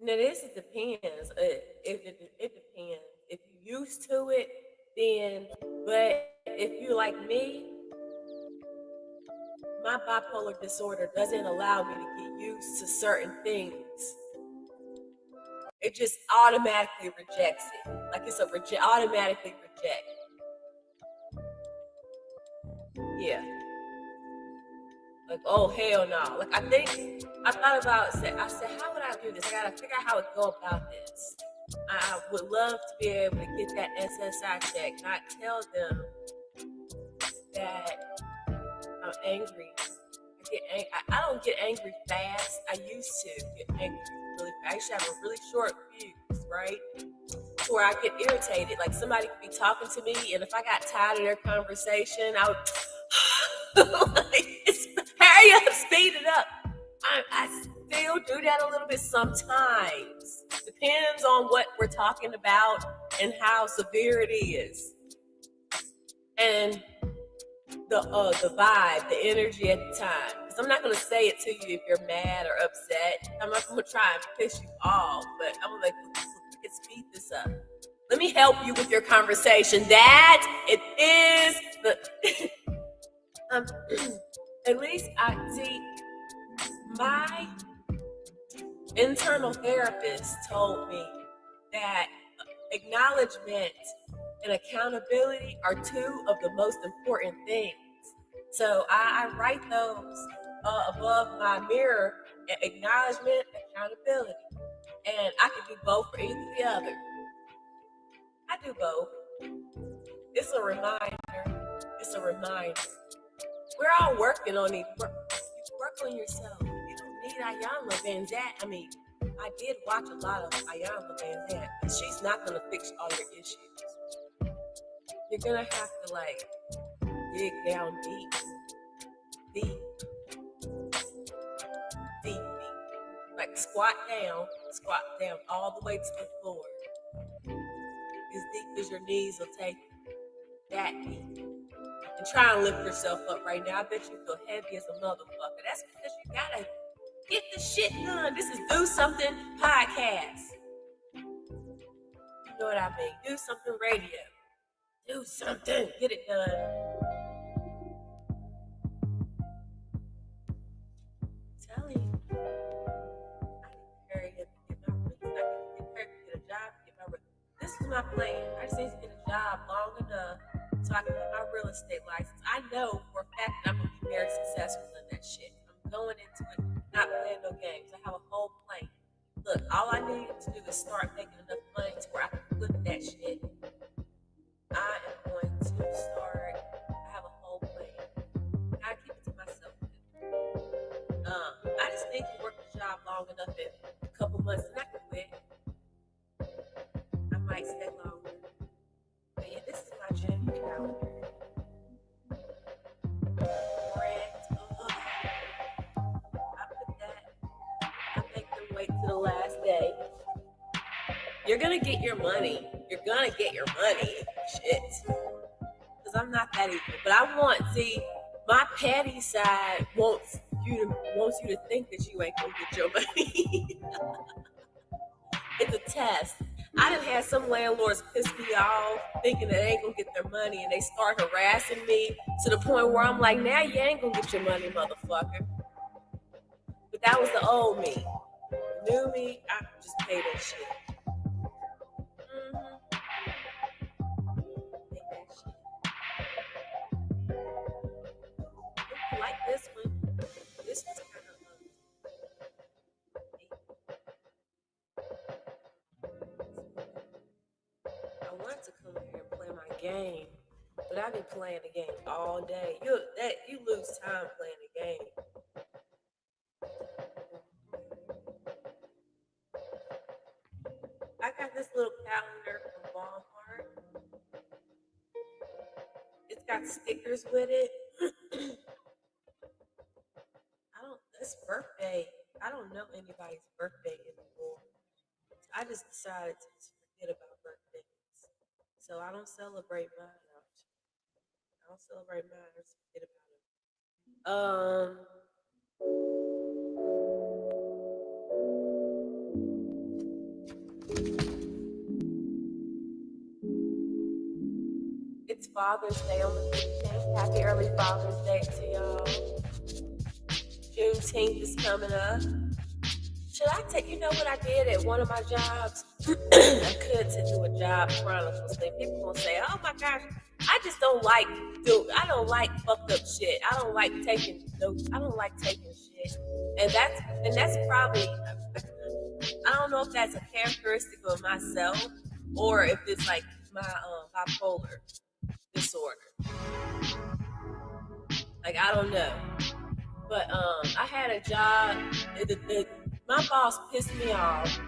now this it depends. It depends. If you're used to it, then. But if you're like me, my bipolar disorder doesn't allow me to get used to certain things. It just automatically rejects it. Like it's automatically reject. Yeah. Like, oh, hell no. Like, I thought about, I said, how would I do this? I gotta figure out how to go about this. I would love to be able to get that SSI check, not tell them that I'm angry. I don't get angry fast. I used to get angry really fast. I used to have a really short fuse, right? To where I get irritated. Like somebody could be talking to me, and if I got tired of their conversation, I would like, hurry up, speed it up. I still do that a little bit sometimes. Depends on what we're talking about and how severe it is. And the vibe, the energy at the time. Because I'm not going to say it to you if you're mad or upset. I'm not going to try and piss you off, but I'm like, we can speed this up. Let me help you with your conversation. That it is the at least I see my internal therapist told me that acknowledgement and accountability are two of the most important things. So I write those above my mirror: acknowledgement, accountability. And I can do both or either the other. I do both. It's a reminder. It's a reminder. We're all working on it. Work on yourself. You don't need Ayala Van Zant. I mean, I did watch a lot of Ayala Van Zant, but she's not going to fix all your issues. You're going to have to, like, dig down deep. Like, squat down all the way to the floor. As deep as your knees will take you. That deep. And try and lift yourself up right now. I bet you feel heavy as a motherfucker. That's because you gotta get the shit done. This is Do Something Podcast. You know what I mean? Do Something Radio. Do something. Get it done. I'm telling you. I need to hurry up and get my release. I need to get a job and get my release. This is my plan. I just need to get a job long enough so I can get my real estate license. I know for a fact that I'm going to be very successful in that shit. I'm going into it not playing no games. I have a whole plan. Look, all I need to do is start making enough money to where I can flip that shit. I am going to start. I have a whole plan. I keep it to myself. I just need to work the job long enough in a couple months and I can quit. I might stay longer. But yeah, this is my gym calendar. I put that. I make them wait to the last day. You're gonna get your money. You're gonna get your money. Shit. Because I'm not that evil. But my petty side wants you to think that you ain't gonna get your money. It's a test. I done had some landlords piss me off thinking that they ain't gonna get their money, and they start harassing me to the point where I'm like, now you ain't gonna get your money, motherfucker. But that was the old me. The new me, I just pay that shit. Pay that shit. I like this one. This one's kind of I wanted to come here and play my game, but I've been playing the game all day. You lose time playing the game. I got this little calendar from Walmart. It's got stickers with it. It's birthday. I don't know anybody's birthday anymore. I just decided to forget about birthdays. So I don't celebrate mine. I don't celebrate mine. I just forget about it. It's Father's Day on the 15th. Happy early Father's Day to y'all. Juneteenth is coming up. Should I take, you know what I did at one of my jobs? I could to do a job chronicles thing. People gonna say, oh my gosh, I just don't like I don't like fucked up shit. I don't like taking shit. And that's probably, I don't know if that's a characteristic of myself or if it's like my bipolar disorder. Like, I don't know. But I had a job. My boss pissed me off.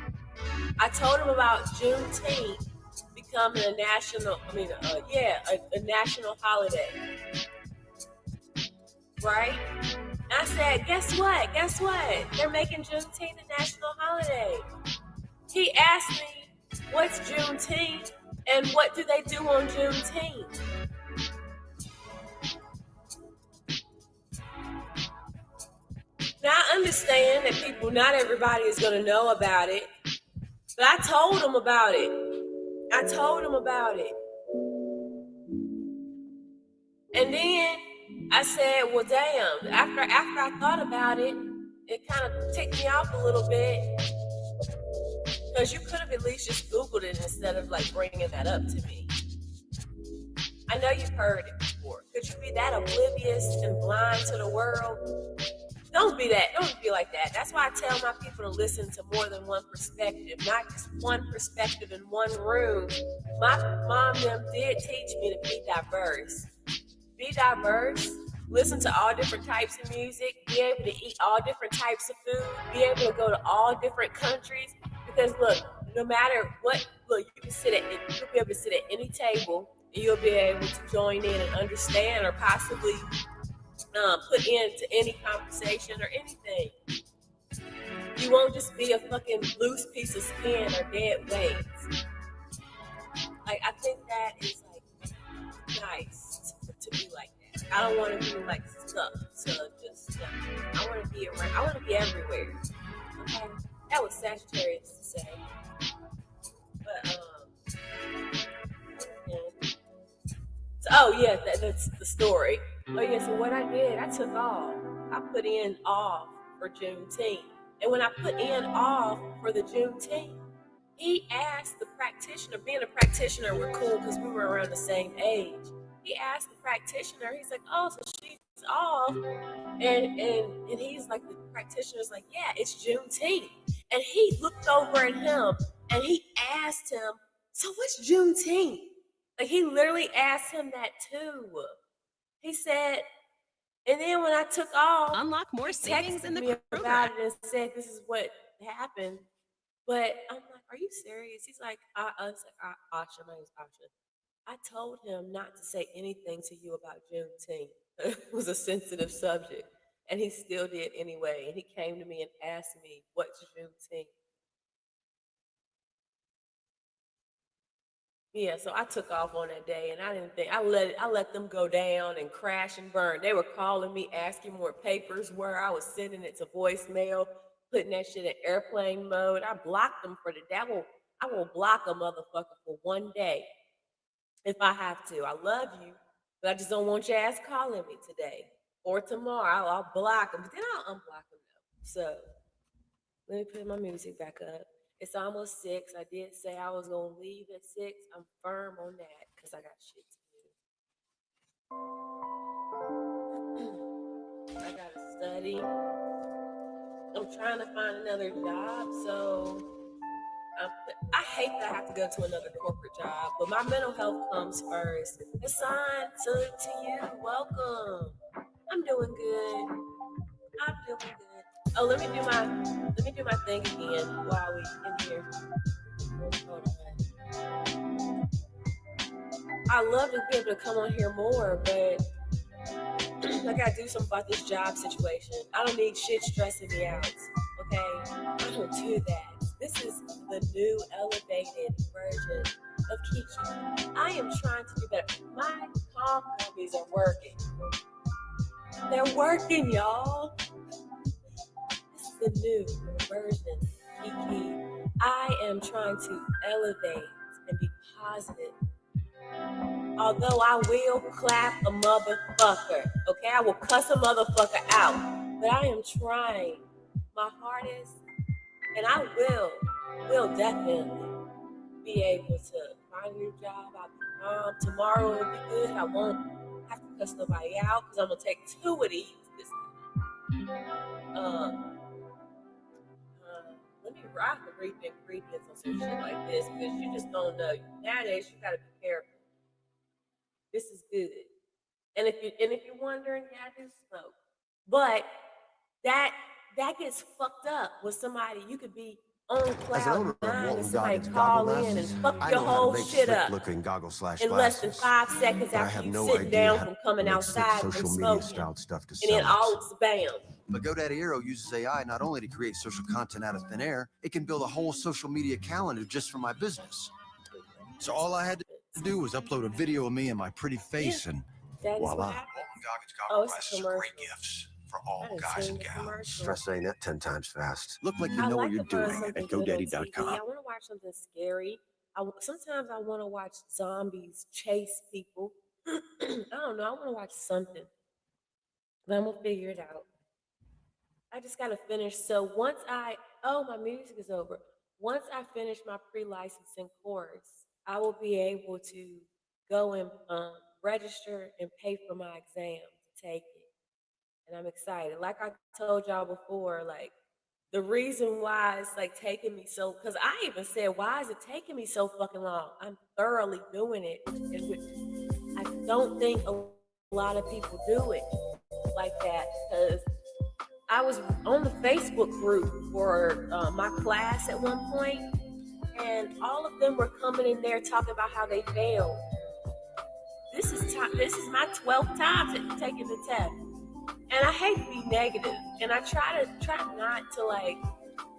I told him about Juneteenth becoming a national, a national holiday. Right? And I said, guess what? Guess what? They're making Juneteenth a national holiday. He asked me, what's Juneteenth and what do they do on Juneteenth? Now, I understand that not everybody is going to know about it, but I told him about it. And then I said, well, damn, after I thought about it, it kind of ticked me off a little bit. Because you could have at least just Googled it instead of like bringing that up to me. I know you've heard it before. Could you be that oblivious and blind to the world? Don't be that. Don't be like that. That's why I tell my people to listen to more than one perspective, not just one perspective in one room. My mom and them did teach me to be diverse. Be diverse. Listen to all different types of music. Be able to eat all different types of food. Be able to go to all different countries. Because look, no matter what, you'll be able to sit at any table and you'll be able to join in and understand or possibly put into any conversation or anything. You won't just be a fucking loose piece of skin or dead weight. Like, I think that is like nice to be like that. I don't want to be like stuck to just stuff. I want to be around. I want to be everywhere. Okay, that was Sagittarius to say. But that's the story. Oh yeah, so what I did, I took off. I put in off for Juneteenth. And when I put in off for the Juneteenth, he asked the practitioner, being a practitioner, we're cool because we were around the same age. He asked the practitioner, he's like, oh, so she's off. And he's like, the practitioner's like, yeah, it's Juneteenth. And he looked over at him and he asked him, so what's Juneteenth? Like, he literally asked him that too. He said, and then when I took off, unlock more savings in the me program. about it and said, this is what happened. But I'm like, are you serious? He's like, Asha, my name's Asha. I told him not to say anything to you about Juneteenth. It was a sensitive subject. And he still did anyway. And he came to me and asked me, what's Juneteenth? Yeah, so I took off on that day, and I didn't think I let them go down and crash and burn. They were calling me, asking where papers were. I was sending it to voicemail, putting that shit in airplane mode. I blocked them for the devil. I will block a motherfucker for one day if I have to. I love you, but I just don't want your ass calling me today or tomorrow. I'll block them, but then I'll unblock them though. So let me put my music back up. It's almost 6. I did say I was going to leave at 6. I'm firm on that because I got shit to do. I got to study. I'm trying to find another job, so I hate that I have to go to another corporate job, but my mental health comes first. Hassan, salute to you. Welcome. I'm doing good. Oh, let me do my thing again while we in here. Hold on. I love to be able to come on here more, but I gotta do something about this job situation. I don't need shit stressing me out. Okay? I don't do that. This is the new elevated version of Kiki. I am trying to do better. My calm gummies are working. They're working, y'all. The new version, Kiki. I am trying to elevate and be positive. Although I will clap a motherfucker, okay? I will cuss a motherfucker out. But I am trying my hardest, and I will definitely be able to find a new job. I'll be calm. Tomorrow will be good. I won't have to cuss nobody out because I'm gonna take 2 of these. Let me rock and read the ingredients on some shit like this because you just don't know. Nowadays, you gotta be careful. This is good. And if you're wondering, yeah, I do smoke. But that gets fucked up with somebody. You could be on cloud nine and somebody call in and fuck your whole shit up in less than 5 seconds after you sit down from coming outside from smoking. And then all spam. But GoDaddy Aero uses AI not only to create social content out of thin air, it can build a whole social media calendar just for my business. So all I had to do was upload a video of me and my pretty face, and voila. Oh, it's a commercial. Great gifts for all guys and gals. Try saying that 10 times fast. Look like you know what you're doing at GoDaddy.com. I want to watch something scary. Sometimes I want to watch zombies chase people. I don't know. I want to watch something. But I'm going to figure it out. I just got to finish. So my music is over. Once I finish my pre-licensing course, I will be able to go and register and pay for my exam to take it. And I'm excited. Like I told y'all before, like the reason why it's like taking me so, because I even said, why is it taking me so fucking long? I'm thoroughly doing it. And I don't think a lot of people do it like that, because I was on the Facebook group for my class at one point, and all of them were coming in there talking about how they failed. This is my 12th time taking the test, and I hate to be negative, and I try not to like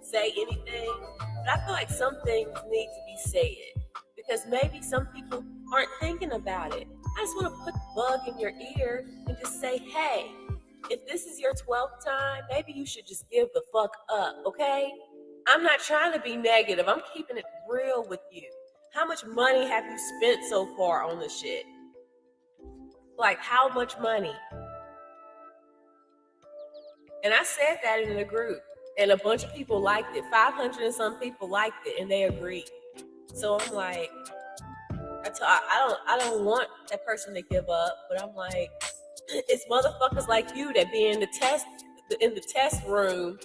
say anything, but I feel like some things need to be said because maybe some people aren't thinking about it. I just want to put the bug in your ear and just say, hey, if this is your 12th time, maybe you should just give the fuck up, okay? I'm not trying to be negative. I'm keeping it real with you. How much money have you spent so far on this shit? Like, how much money? And I said that in the group, and a bunch of people liked it. 500 and some people liked it, and they agreed. So I'm like, I don't want that person to give up, but I'm like, it's motherfuckers like you that be in the test room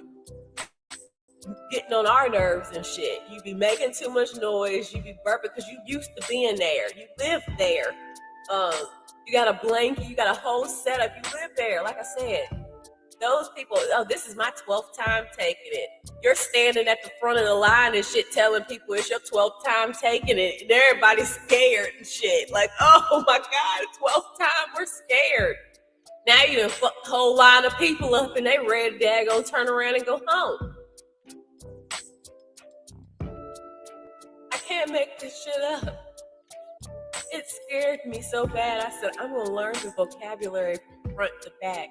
getting on our nerves and shit. You be making too much noise, you be burping because you used to being there. You live there. You got a blanket, you got a whole setup, you live there. Like I said, those people, this is my 12th time taking it. You're standing at the front of the line and shit telling people it's your 12th time taking it, and everybody's scared and shit. Like, oh my God, 12th time, we're scared. Now you done fucked the whole line of people up and they ready to daggone turn around and go home. I can't make this shit up. It scared me so bad. I said, I'm going to learn the vocabulary from front to back.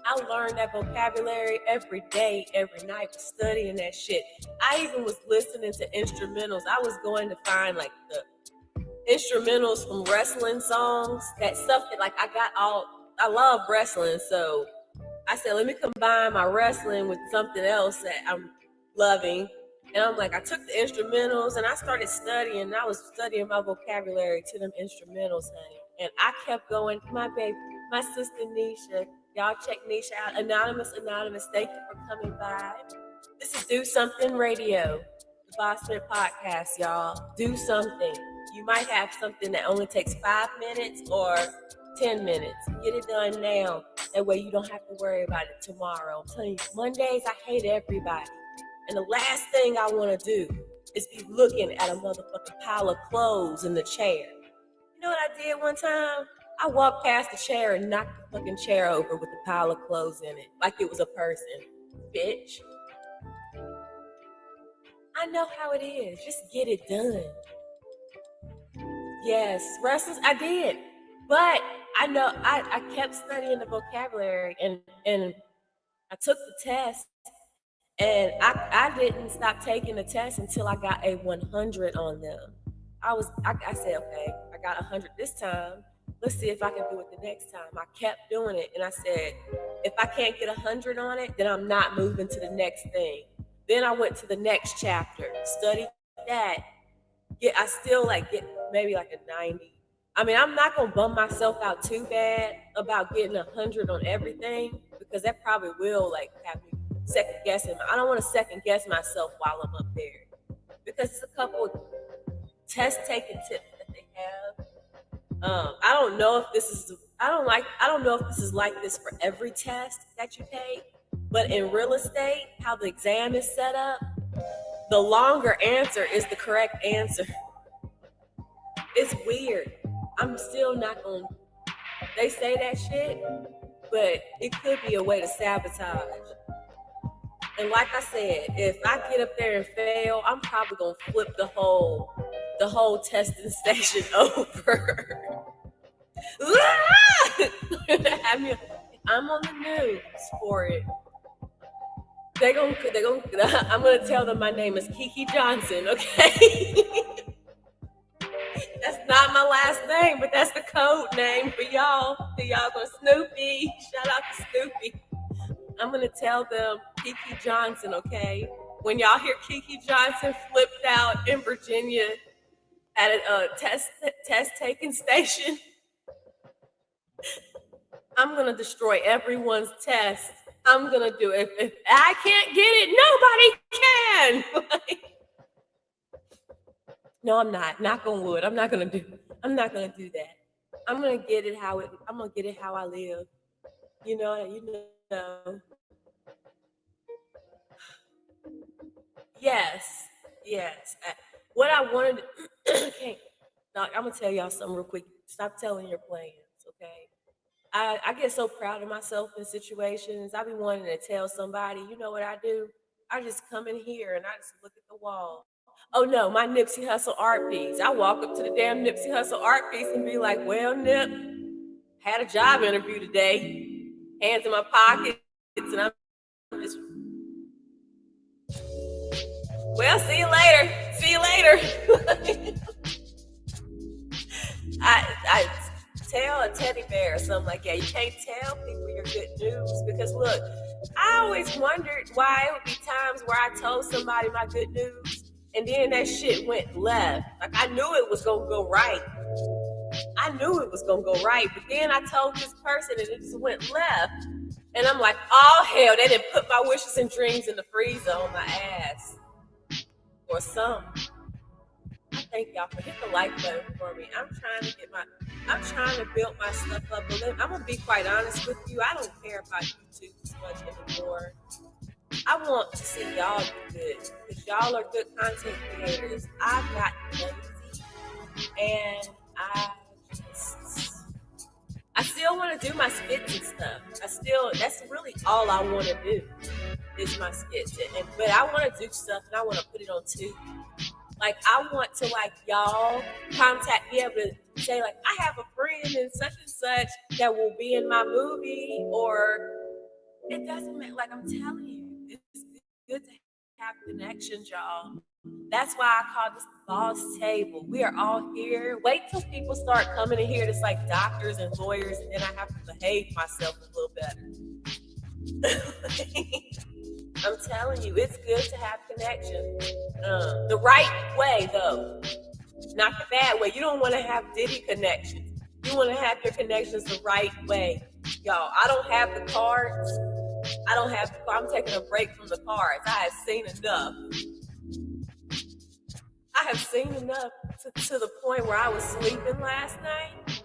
I learned that vocabulary every day, every night, studying that shit. I even was listening to instrumentals. I was going to find like the instrumentals from wrestling songs, that stuff that like I love wrestling, so I said, let me combine my wrestling with something else that I'm loving. And I'm like, I took the instrumentals and I started studying, and I was studying my vocabulary to them instrumentals, honey. And I kept going, my baby, my sister Nisha, y'all check Nisha out. Anonymous, thank you for coming by. This is Do Something Radio, the Bossment podcast, y'all. Do something. You might have something that only takes 5 minutes or 10 minutes. Get it done now. That way you don't have to worry about it tomorrow. I'm telling you, Mondays, I hate everybody. And the last thing I want to do is be looking at a motherfucking pile of clothes in the chair. You know what I did one time? I walked past the chair and knocked the fucking chair over with a pile of clothes in it. Like it was a person. Bitch. I know how it is. Just get it done. Yes, wrestlers, I did. But I know I kept studying the vocabulary and I took the test, and I didn't stop taking the test until I got a 100 on them. I said, okay, I got 100 this time. Let's see if I can do it the next time. I kept doing it, and I said, if I can't get 100 on it, then I'm not moving to the next thing. Then I went to the next chapter, studied that, I still like get maybe like a 90. I mean, I'm not gonna bum myself out too bad about getting 100 on everything because that probably will like have me second guessing. I don't want to second guess myself while I'm up there because it's a couple test taking tips that they have. I don't know if this is I don't know if this is like this for every test that you take, but in real estate, how the exam is set up, the longer answer is the correct answer. It's weird. I'm still not gonna. They say that shit, but it could be a way to sabotage. And like I said, if I get up there and fail, I'm probably gonna flip the whole testing station over. I'm on the news for it. I'm gonna tell them my name is Kiki Johnson, okay? That's not my last name, but that's the code name for y'all. So y'all gonna Snoopy. Shout out to Snoopy. I'm gonna tell them Kiki Johnson, okay? When y'all hear Kiki Johnson flipped out in Virginia at a test taking station, I'm gonna destroy everyone's test. I'm gonna do it. If I can't get it, nobody can. No, I'm not. Knock on wood. I'm not gonna do that. I'm gonna get it how I live. You know. Yes. Yes. What I wanted okay. Now, I'm gonna tell y'all something real quick. Stop telling your plans, okay? I get so proud of myself in situations. I be wanting to tell somebody, you know what I do? I just come in here and I just look at the wall. Oh no, my Nipsey Hustle art piece. I walk up to the damn Nipsey Hustle art piece and be like, well, Nip, had a job interview today. Hands in my pockets, and I'm just, well, see you later. See you later. I tell a teddy bear or something like that. You can't tell people your good news because look, I always wondered why it would be times where I told somebody my good news and then that shit went left. Like I knew it was gonna go right. But then I told this person and it just went left. And I'm like, oh hell, they didn't put my wishes and dreams in the freezer on my ass. Or something. I thank y'all for hitting the like button for me. I'm trying to build my stuff up a little. I'm gonna be quite honest with you. I don't care about YouTube too much anymore. I want to see y'all do good because y'all are good content creators. I've gotten lazy and I still want to do my skits and stuff. That's really all I want to do is my skits. But I want to do stuff and I want to put it on tube. Like I want to like y'all be able to say like I have a friend and such that will be in my movie or it doesn't matter. Like I'm telling you, it's good to have connections, y'all. That's why I call this the boss table. We are all here. Wait till people start coming in here. It's like doctors and lawyers, and then I have to behave myself a little better. I'm telling you, it's good to have connections. The right way, though, not the bad way. You don't want to have Diddy connections. You want to have your connections the right way. Y'all, I don't have the cards. I'm taking a break from the cards. I have seen enough. To the point where I was sleeping last night.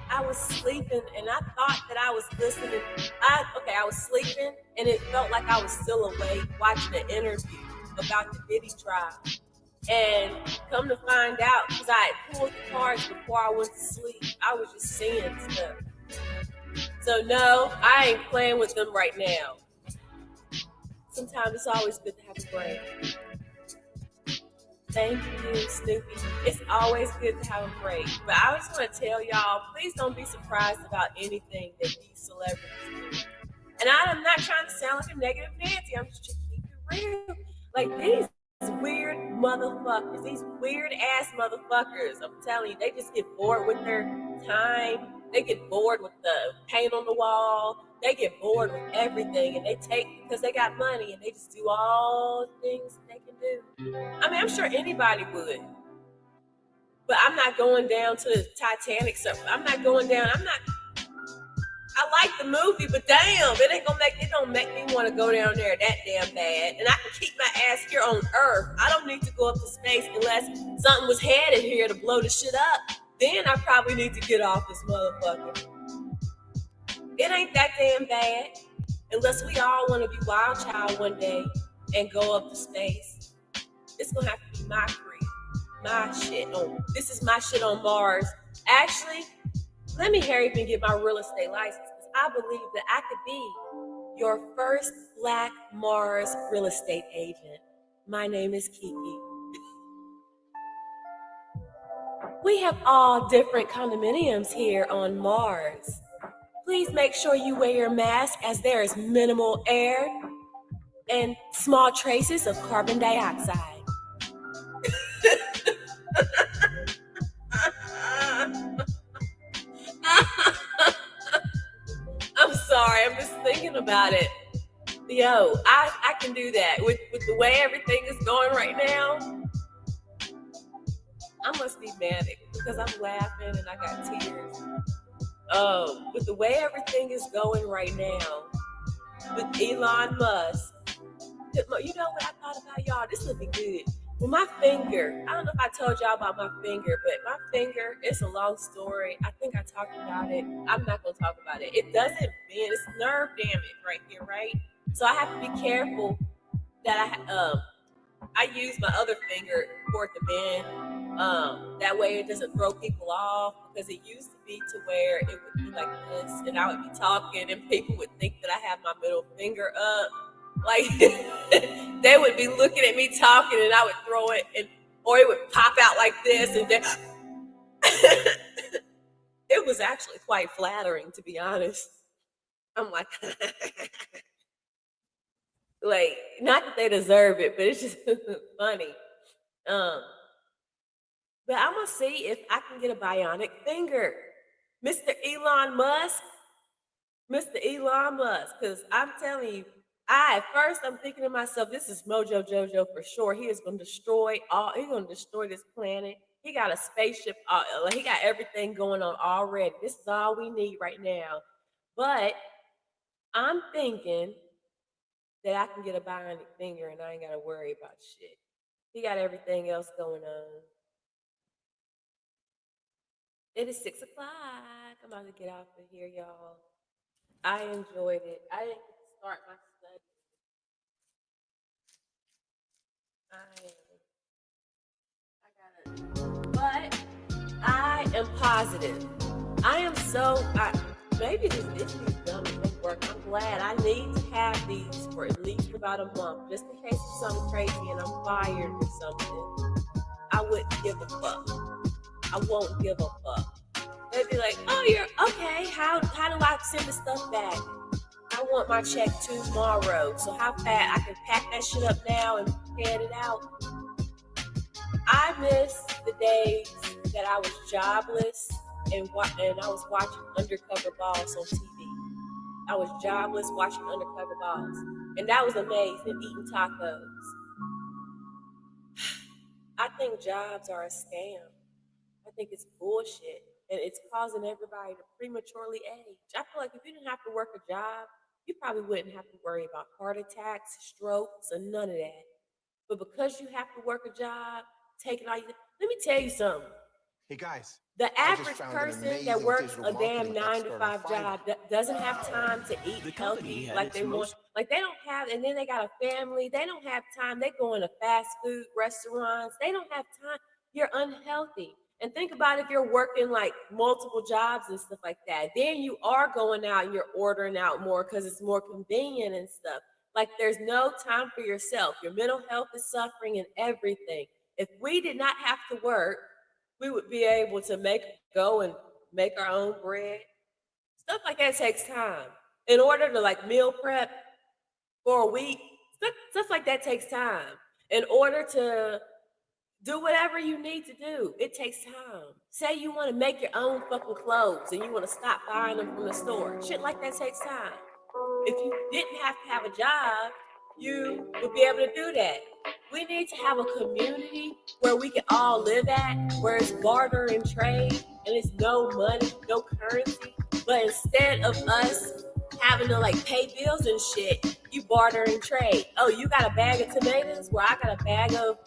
I was sleeping and I thought that I was listening. I was sleeping and it felt like I was still awake watching an interview about the Diddy trial. And come to find out, because I had pulled the cards before I went to sleep, I was just seeing stuff. So no, I ain't playing with them right now. Sometimes it's always good to have a break. Thank you, Snoopy. It's always good to have a break. But I just want to tell y'all, please don't be surprised about anything that these celebrities do. And I'm not trying to sound like a negative Nancy. I'm just trying to keep it real. Like these weird motherfuckers, these weird ass motherfuckers, I'm telling you, they just get bored with their time. They get bored with the paint on the wall. They get bored with everything, and they take because they got money, and they just do all the things they can do. I mean, I'm sure anybody would. but I'm not going down to the Titanic. So I'm not going down. I like the movie, but damn, it don't make me want to go down there that damn bad. And I can keep my ass here on Earth. I don't need to go up to space unless something was headed here to blow the shit up. Then I probably need to get off this motherfucker. It ain't that damn bad. Unless we all want to be Wild Child one day and go up to space. It's gonna have to be my crib. My shit on. This is my shit on Mars. Actually, let me hurry up and get my real estate license, because I believe that I could be your first Black Mars real estate agent. My name is Kiki. We have all different condominiums here on Mars. Please make sure you wear your mask, as there is minimal air and small traces of carbon dioxide. I'm sorry, I'm just thinking about it. Yo, I can do that. With the way everything is going right now, I must be manic because I'm laughing and I got tears. With the way everything is going right now, with Elon Musk, you know what I thought about, y'all? This would be good. Well, my finger, I don't know if I told y'all about my finger, but my finger, it's a long story. I think I talked about it. I'm not going to talk about it. It doesn't bend. It's nerve damage right here, right? So I have to be careful that I use my other finger for it to bend. That way it doesn't throw people off, because it used to be to where it would be like this, and I would be talking and people would think that I have my middle finger up. Like they would be looking at me talking and I would throw it, or it would pop out like this, and then it was actually quite flattering, to be honest. I'm like like, not that they deserve it, but it's just funny. But I'm gonna see if I can get a bionic finger. Mr. Elon Musk, because I'm telling you, at first I'm thinking to myself, this is Mojo Jojo for sure. He is gonna destroy this planet. He got a spaceship, he got everything going on already. This is all we need right now. But I'm thinking that I can get a bionic finger and I ain't gotta worry about shit. He got everything else going on. It is 6 o'clock. I'm about to get off of here, y'all. I enjoyed it. I didn't get to start my study. But I am positive. Maybe this issue's done with work. I'm glad. I need to have these for at least about a month, just in case it's something crazy and I'm fired or something. I wouldn't give a fuck. I won't give a fuck. They'd be like, oh, you're okay. How do I send the stuff back? I want my check tomorrow. So how fast I can pack that shit up now and head it out? I miss the days that I was jobless and I was watching Undercover Boss on TV. I was jobless watching Undercover Boss. And that was amazing, eating tacos. I think jobs are a scam. I think it's bullshit. And it's causing everybody to prematurely age. I feel like if you didn't have to work a job, you probably wouldn't have to worry about heart attacks, strokes, and none of that. But because you have to work a job, take it all. Let me tell you something. Hey guys, the average person that works a damn 9-to-5 job doesn't have time to eat healthy like they want. Like they don't have, and then they got a family. They don't have time. They go into fast food restaurants. They don't have time. You're unhealthy. And think about if you're working like multiple jobs and stuff like that. Then you are going out and you're ordering out more because it's more convenient and stuff. Like there's no time for yourself. Your mental health is suffering and everything. If we did not have to work, we would be able to go and make our own bread. Stuff like that takes time. In order to like meal prep for a week, stuff like that takes time. In order to do whatever you need to do, it takes time. Say you want to make your own fucking clothes and you want to stop buying them from the store. Shit like that takes time. If you didn't have to have a job, you would be able to do that. We need to have a community where we can all live at, where it's barter and trade, and it's no money, no currency. But instead of us having to like pay bills and shit, you barter and trade. Oh, you got a bag of tomatoes? Well, I got a bag of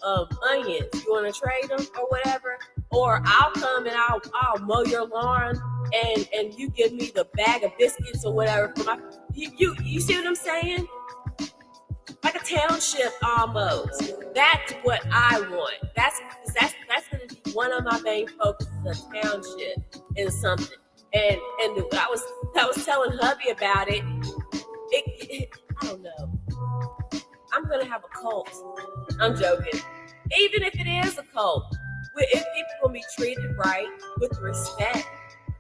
onions. You want to trade them or whatever? Or I'll come and I'll mow your lawn, and you give me the bag of biscuits or whatever for my. You see what I'm saying? Like a township almost. That's what I want. That's going to be one of my main focuses. A township is something. And I was telling hubby about it. I don't know. I'm gonna have a cult. I'm joking. Even if it is a cult, if people will be treated right with respect,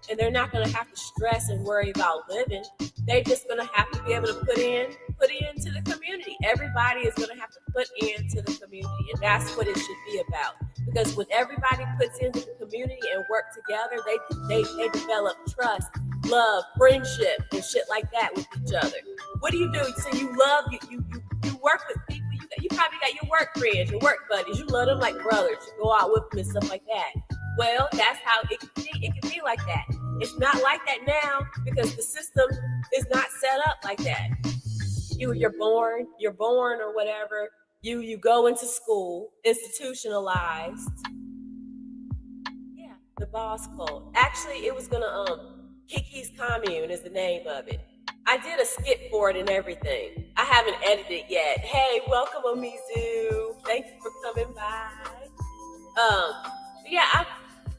and they're not gonna have to stress and worry about living. They're just gonna have to be able to put into the community. Everybody is gonna have to put into the community, and that's what it should be about. Because when everybody puts into the community and work together, they develop trust, love, friendship, and shit like that with each other. What do? So you love you work with people. You probably got your work friends, your work buddies. You love them like brothers. You go out with them and stuff like that. Well, that's how it can be. It can be like that. It's not like that now because the system is not set up like that. You're born or whatever. You go into school, institutionalized. Yeah, the boss cult. Actually, it was gonna Kiki's Commune is the name of it. I did a skit for it and everything. I haven't edited it yet. Hey, welcome, Omizu. Thank you for coming by. Yeah,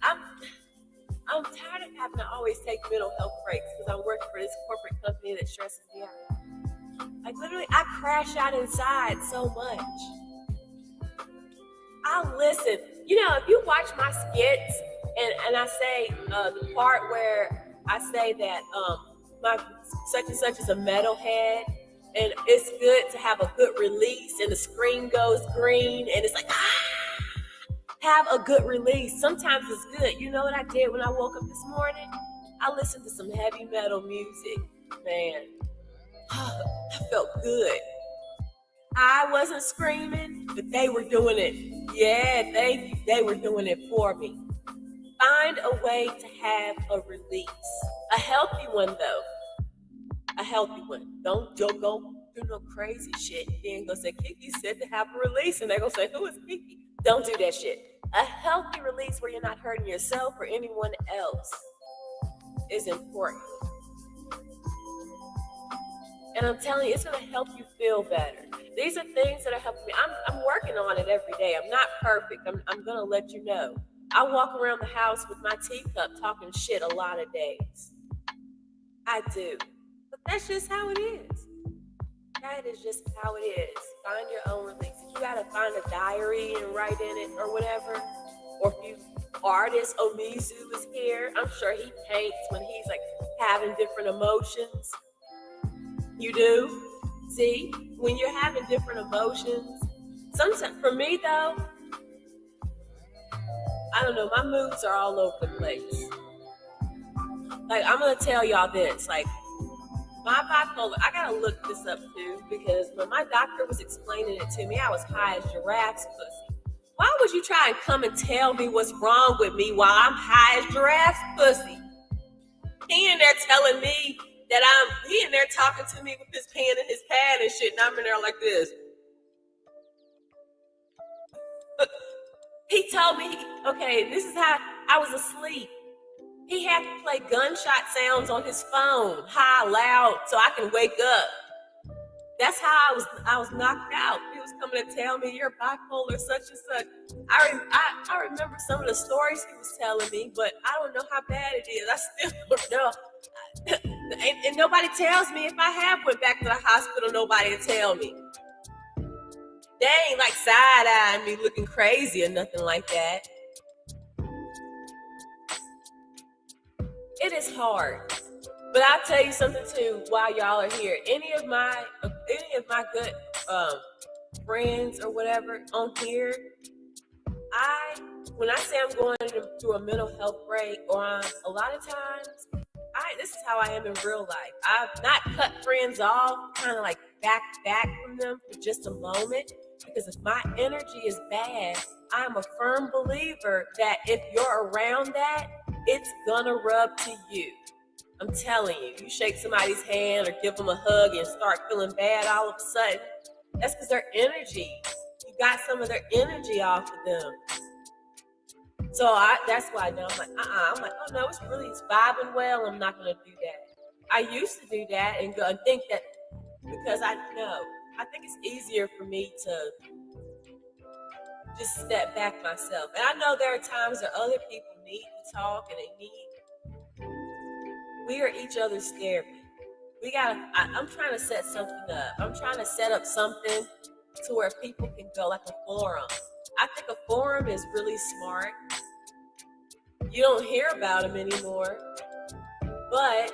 I'm tired of having to always take mental health breaks because I'm working for this corporate company that stresses me out. Like literally, I crash out inside so much. I'll listen. You know, if you watch my skits and I say the part where I say that my such and such is a metalhead, and it's good to have a good release, and the screen goes green, and it's like have a good release. Sometimes it's good. You know what I did when I woke up this morning? I listened to some heavy metal music. Man, I felt good. I wasn't screaming, but they were doing it. Yeah, thank you. They were doing it for me. Find a way to have a release. A healthy one, though. A healthy one. Don't go do no crazy shit. Then go say, Kiki said to have a release. And they're going to say, who is Kiki? Don't do that shit. A healthy release where you're not hurting yourself or anyone else is important. And I'm telling you, it's going to help you feel better. These are things that are helping me. I'm working on it every day. I'm not perfect. I'm going to let you know. I walk around the house with my teacup talking shit a lot of days. I do. But that's just how it is. That is just how it is. Find your own release. If you got to find a diary and write in it or whatever, or if you artist Omizu is here, I'm sure he paints when he's like having different emotions. You do? See? When you're having different emotions. Sometimes, for me though, I don't know, my moods are all over the place. Like, I'm going to tell y'all this. Like, my bipolar, I got to look this up too, because when my doctor was explaining it to me, I was high as giraffe's pussy. Why would you try and come and tell me what's wrong with me while I'm high as giraffe's pussy? He in there telling me that he in there talking to me with his pen and his pad and shit, and I'm in there like this. He told me, okay, this is how I was asleep. He had to play gunshot sounds on his phone, high, loud, so I can wake up. That's how I was knocked out. He was coming to tell me you're bipolar, such and such. I remember some of the stories he was telling me, but I don't know how bad it is. I still don't know. And nobody tells me if I have went back to the hospital. Nobody will tell me. They ain't like side-eyeing me looking crazy or nothing like that. It is hard. But I'll tell you something too while y'all are here. Any of my good friends or whatever on here, when I say I'm going through a mental health break, or a lot of times, this is how I am in real life. I've not cut friends off, kind of like back from them for just a moment. Because if my energy is bad, I'm a firm believer that if you're around that, it's gonna rub to you. I'm telling you, you shake somebody's hand or give them a hug and start feeling bad all of a sudden, that's because their energy, you got some of their energy off of them. So that's why I know, I'm like, oh no, it's vibing well, I'm not gonna do that. I used to do that and go and think that because I think it's easier for me to just step back myself. And I know there are times that other people need to talk and we are each other's therapy. I'm trying to set something up. I'm trying to set up something to where people can go, like a forum. I think a forum is really smart. You don't hear about them anymore, but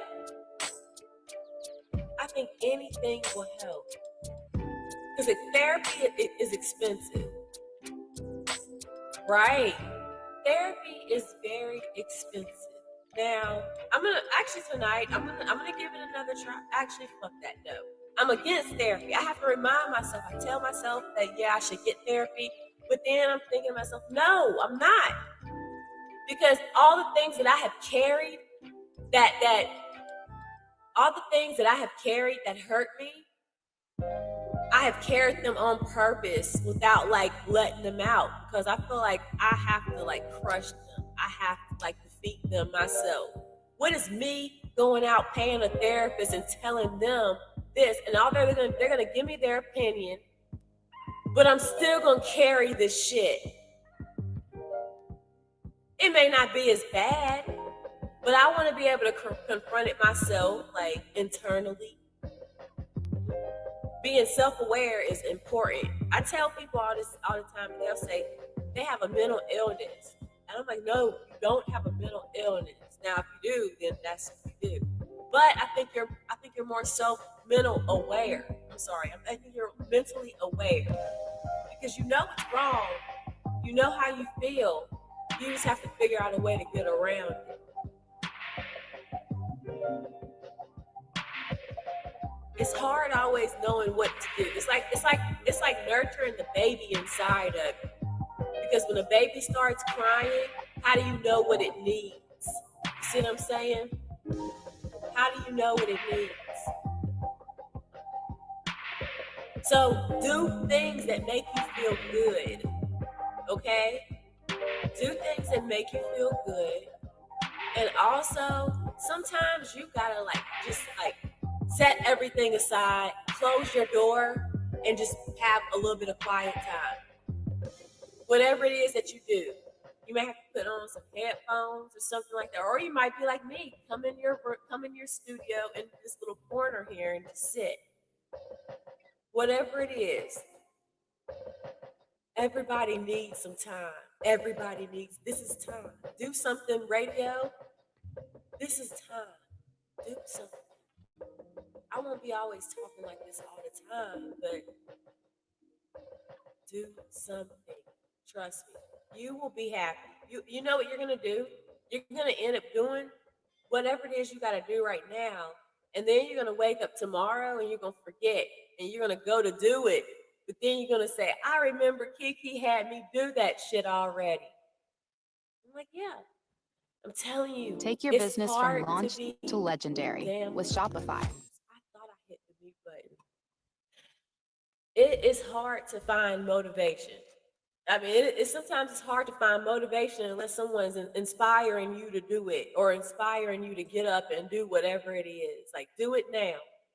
I think anything will help. Because therapy is expensive, right? Therapy is very expensive. Now, tonight, I'm gonna give it another try. Actually, fuck that, no. I'm against therapy. I have to remind myself, I tell myself that, yeah, I should get therapy, but then I'm thinking to myself, no, I'm not. Because all the things that I have carried, all the things that I have carried that hurt me, I have carried them on purpose without like letting them out, because I feel like I have to like crush them. I have to like defeat them myself. What is me going out paying a therapist and telling them this, and all they're gonna give me their opinion, but I'm still gonna carry this shit. It may not be as bad, but I want to be able to confront it myself, like internally. Being self-aware is important. I tell people all the time, and they'll say they have a mental illness, and I'm like, no, you don't have a mental illness. Now, if you do, then that's what you do. But I think you're more mental aware. I think you're mentally aware because you know what's wrong. You know how you feel. You just have to figure out a way to get around it. It's hard always knowing what to do. It's like nurturing the baby inside of you. Because when a baby starts crying, how do you know what it needs? You see what I'm saying? How do you know what it needs? So do things that make you feel good. Okay? Do things that make you feel good. And also, sometimes you gotta just set everything aside, close your door, and just have a little bit of quiet time. Whatever it is that you do. You may have to put on some headphones or something like that. Or you might be like me, come in your studio in this little corner here and just sit. Whatever it is. Everybody needs some time. This is time. Do something, radio. This is time. Do something. I won't be always talking like this all the time, but do something. Trust me. You will be happy. You know what you're going to do? You're going to end up doing whatever it is you got to do right now. And then you're going to wake up tomorrow and you're going to forget. And you're going to go to do it. But then you're going to say, I remember Kiki had me do that shit already. I'm like, yeah. I'm telling you. Take your business from launch to legendary with Shopify. I thought I hit the mute button. It is hard to find motivation. I mean, sometimes it's hard to find motivation unless someone's inspiring you to do it or inspiring you to get up and do whatever it is. Like, do it now.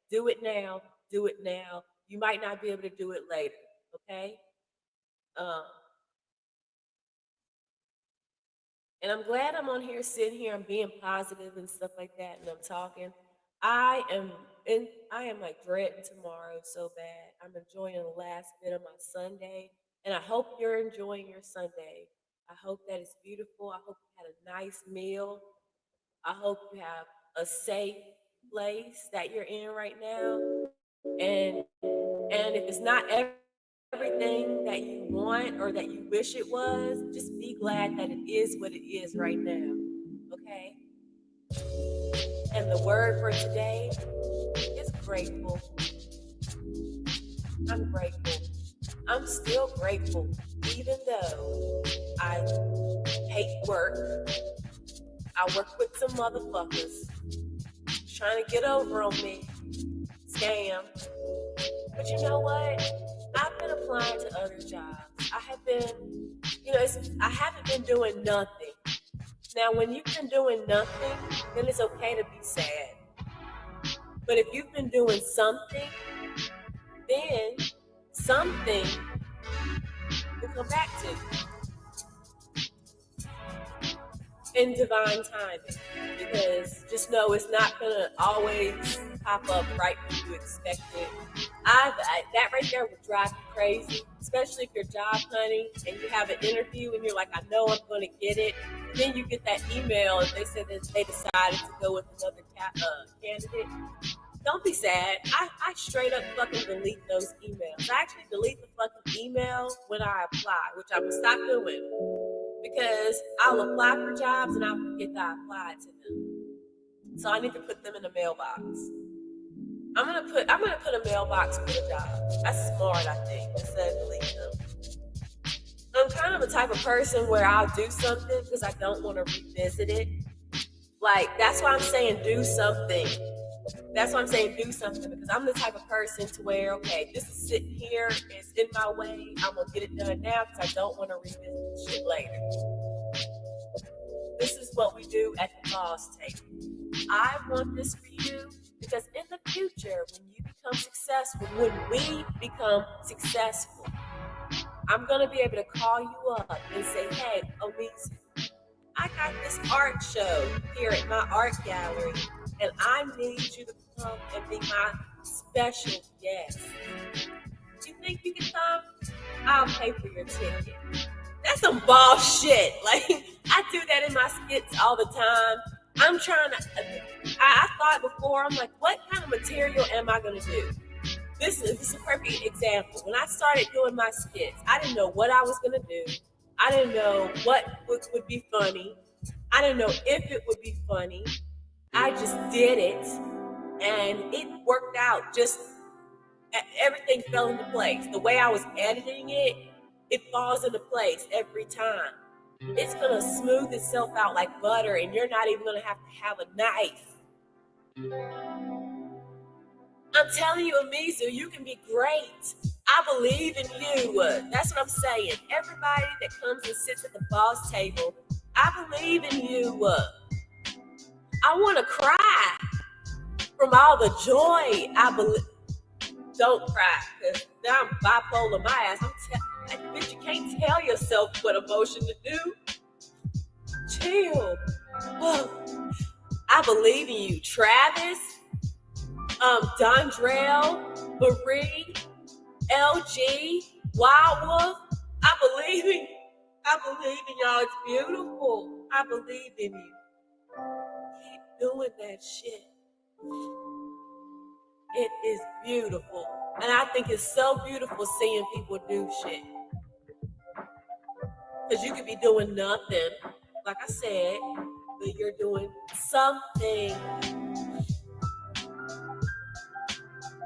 Do it now. Do it now. You might not be able to do it later. Okay? And I'm glad I'm on here, sitting here, I'm being positive and stuff like that, and I'm talking. I am like dreading tomorrow so bad. I'm enjoying the last bit of my Sunday, and I hope you're enjoying your Sunday. I hope that it's beautiful. I hope you had a nice meal. I hope you have a safe place that you're in right now. And if it's not everything that you want or that you wish it was, just be glad that it is what it is right now. Okay? And the word for today is grateful. I'm grateful. I'm still grateful, even though I hate work. I work with some motherfuckers trying to get over on me, scam. But you know what? I've been applying to other jobs. I have been, I haven't been doing nothing. Now, when you've been doing nothing, then it's okay to be sad. But if you've been doing something, then something will come back to you in divine timing. Because just know it's not going to always pop up right when you expect it. That right there would drive you crazy, especially if you're job hunting and you have an interview and you're like, I know I'm going to get it. Then you get that email and they said that they decided to go with another candidate. Don't be sad. I straight up fucking delete those emails. I actually delete the fucking email when I apply, which I'm going to stop doing. Because I'll apply for jobs and I'll forget that I applied to them. So I need to put them in the mailbox. I'm gonna put a mailbox for the job. That's smart, I think, instead of deleting them. I'm kind of the type of person where I'll do something because I don't want to revisit it. Like, that's why I'm saying do something. That's why I'm saying do something, because I'm the type of person to where, okay, this is sitting here, it's in my way, I'm gonna get it done now because I don't want to revisit this shit later. This is what we do at the boss table. I want this for you because in the future, when you become successful, when we become successful, I'm gonna be able to call you up and say, hey, Omisu, I got this art show here at my art gallery, and I need you to come and be my special guest. You think you can come? I'll pay for your ticket. That's some boss shit. Like, I do that in my skits all the time. I thought before, I'm like, what kind of material am I gonna do? This is a perfect example. When I started doing my skits, I didn't know what I was gonna do. I didn't know what would be funny. I didn't know if it would be funny. I just did it, and it worked out. Just everything fell into place. The way I was editing it, it falls into place every time. It's gonna smooth itself out like butter, and you're not even gonna have to have a knife. I'm telling you, Omisu, you can be great. I believe in you. That's what I'm saying. Everybody that comes and sits at the boss table, I believe in you. I want to cry from all the joy. Don't cry, because now I'm bipolar my ass. Bitch, you can't tell yourself what emotion to do. Chill. I believe in you. Travis, Dondrell, Marie, LG, Wild Wolf. I believe in you. I believe in y'all. It's beautiful. I believe in you. Keep doing that shit. It is beautiful. And I think it's so beautiful seeing people do shit. Because you could be doing nothing, like I said, but you're doing something.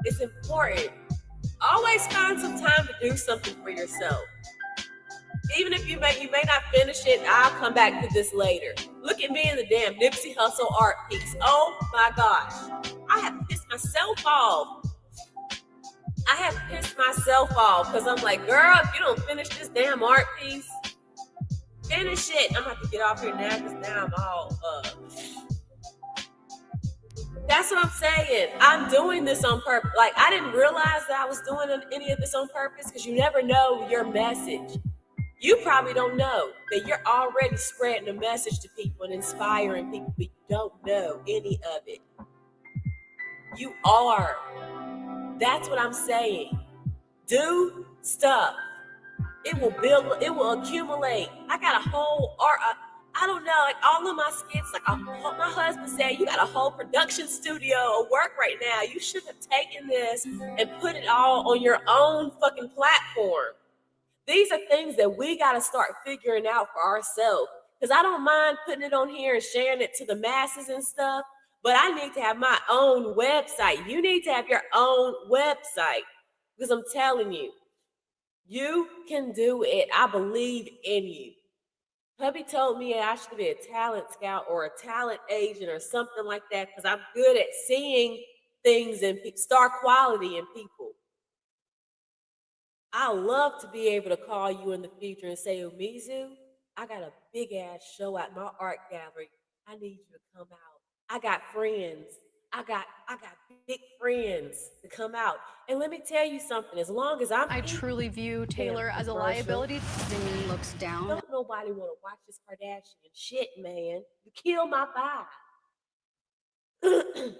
It's important. Always find some time to do something for yourself. Even if you may not finish it, I'll come back to this later. Look at me in the damn Nipsey Hussle art piece. Oh my gosh. I have pissed myself off. Because I'm like, girl, if you don't finish this damn art piece, finish it. I'm going to have to get off here now because now I'm all That's what I'm saying. I'm doing this on purpose. Like, I didn't realize that I was doing any of this on purpose because you never know your message. You probably don't know that you're already spreading a message to people and inspiring people, but you don't know any of it. You are. That's what I'm saying. Do stuff. It will build, it will accumulate. I got a whole art. I don't know, like all of my skits, like my husband said, you got a whole production studio of work right now. You should have taken this and put it all on your own fucking platform. These are things that we got to start figuring out for ourselves. Because I don't mind putting it on here and sharing it to the masses and stuff, but I need to have my own website. You need to have your own website. Because I'm telling you, you can do it. I believe in you. Hubby told me I should be a talent scout or a talent agent or something like that because I'm good at seeing things and star quality in people. I love to be able to call you in the future and say, Umizu, I got a big ass show at my art gallery. I need you to come out. I got friends. I got big friends to come out. And let me tell you something, as long as I'm I truly view Taylor as a liability. Vinny looks down. don't nobody want to watch this Kardashian shit, man. You kill my vibe.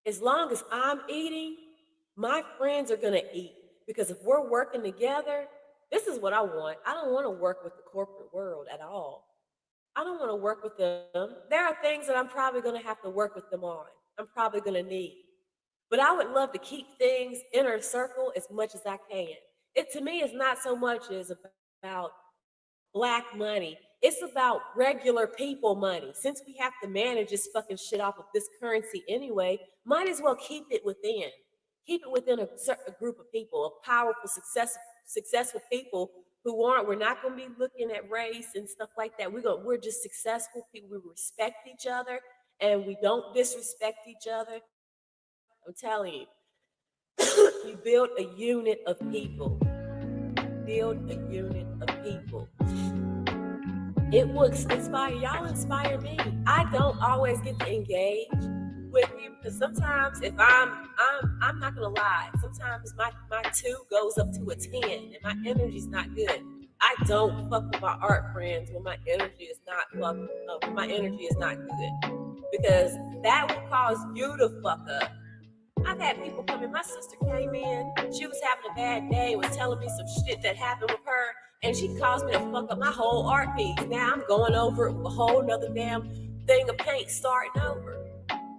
As long as I'm eating, my friends are gonna eat. Because if we're working together, this is what I want. I don't want to work with the corporate world at all. I don't want to work with them. There are things that I'm probably gonna have to work with them on. I'm probably gonna need. But I would love to keep things inner circle as much as I can. It to me is not so much as about black money. It's about regular people money. Since we have to manage this fucking shit off of this currency anyway, might as well keep it within. Keep it within a certain group of people, of powerful, successful people we're not going to be looking at race and stuff like that. We're just successful people. We respect each other and we don't disrespect each other. I'm telling you, you build a unit of people. Build a unit of people. It will inspire y'all. Inspire me. I don't always get to engage with you because sometimes if I'm not gonna lie. Sometimes my 2 goes up to a 10 and my energy's not good. I don't fuck with my art friends when my energy is not good because that will cause you to fuck up. I've had people come in. My sister came in. She was having a bad day, was telling me some shit that happened with her, and she caused me to fuck up my whole art piece. Now I'm going over a whole nother damn thing of paint starting over.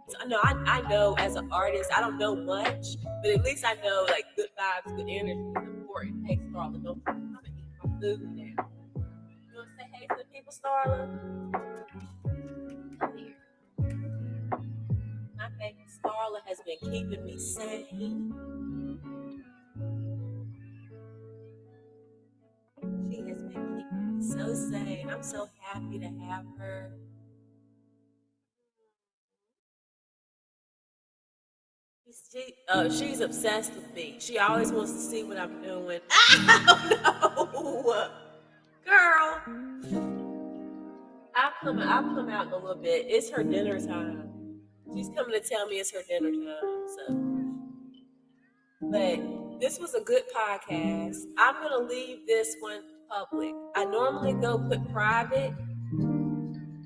So, I know as an artist, I don't know much, but at least I know like good vibes, good energy is important. Hey, Starla, don't I'm gonna eat my food now. You want to say hey to the people, Starla? Come here. My baby Starla has been keeping me sane. She has been keeping me so sane. I'm so happy to have her. She's obsessed with me. She always wants to see what I'm doing. Oh no, girl. I'll come out in a little bit. It's her dinner time. She's coming to tell me it's her dinner time. So, but this was a good podcast. I'm gonna leave this one public. I normally go put private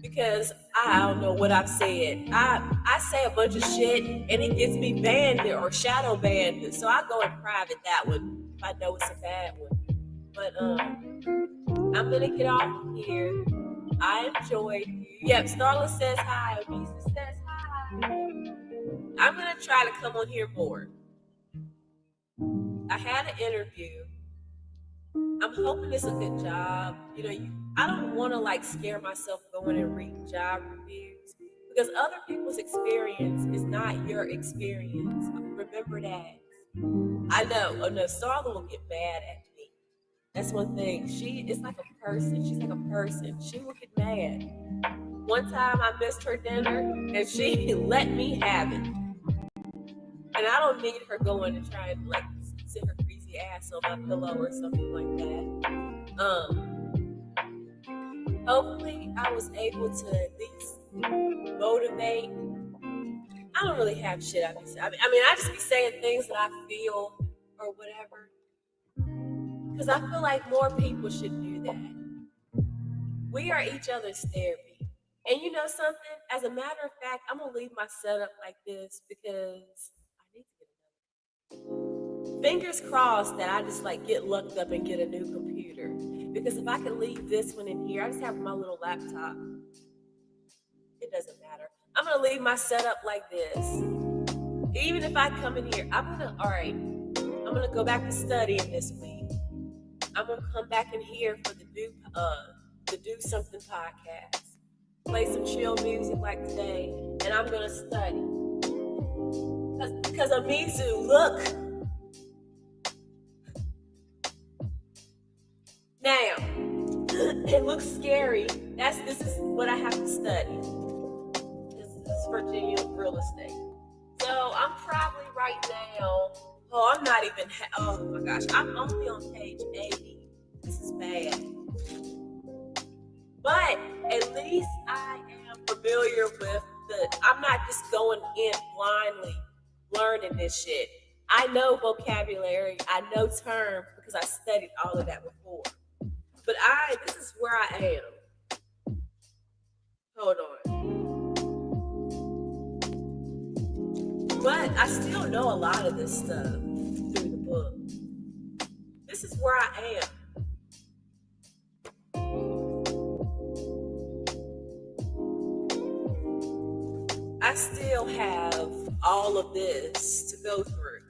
because I don't know what I've said. I say a bunch of shit and it gets me banned or shadow banned. So I go in private that one if I know it's a bad one. But I'm gonna get off here. I enjoyed you. Yep, Starla says hi. Lisa says hi. I'm gonna try to come on here more. I had an interview. I'm hoping it's a good job. I don't want to like scare myself going and reading job reviews because other people's experience is not your experience. Remember that. I know. Oh no, Starla will get mad at me. That's one thing. It's like a person. She's like a person. She will get mad. One time I missed her dinner and she let me have it. And I don't need her going and trying to like sit her crazy ass on my pillow or something like that. Hopefully I was able to at least motivate. I don't really have shit I be saying. I just be saying things that I feel or whatever. Because I feel like more people should do that. We are each other's therapy. And you know something? As a matter of fact, I'm going to leave my setup like this because I need to get another. Fingers crossed that I just like get lucked up and get a new computer. Because if I can leave this one in here, I just have my little laptop. It doesn't matter. I'm going to leave my setup like this. Even if I come in here, I'm going to go back to studying this week. I'm going to come back in here for the Do Something podcast. Play some chill music like today, and I'm going to study. Because Amizu, look, Now, it looks scary. This is what I have to study. This is Virginia real estate. So I'm probably right now, I'm not even, oh my gosh, I'm only on page 80. This is bad. But at least I am familiar with I'm not just going in blindly learning this shit. I know vocabulary, I know terms because I studied all of that before. But this is where I am. Hold on. But I still know a lot of this stuff through the book. This is where I am. I still have all of this to go through.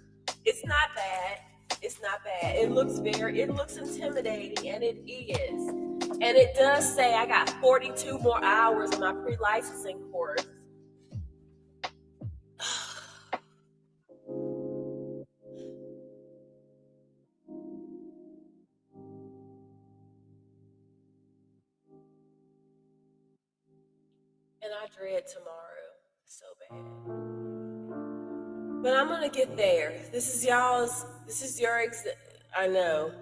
It's not bad. It's not bad. It looks intimidating, and it is. And it does say I got 42 more hours of my pre-licensing course. And I dread tomorrow so bad. But I'm gonna get there. This is your I know.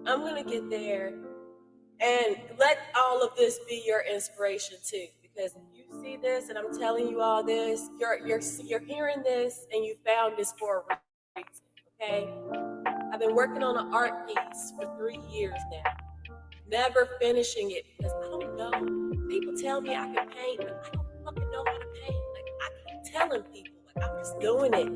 I'm gonna get there. And let all of this be your inspiration too. Because you see this and I'm telling you all this, you're hearing this and you found this for a reason. Okay? I've been working on an art piece for 3 years now. Never finishing it because I don't know. People tell me I can paint, but I don't fucking know how to paint. Like, I keep telling people, like, I'm just doing it.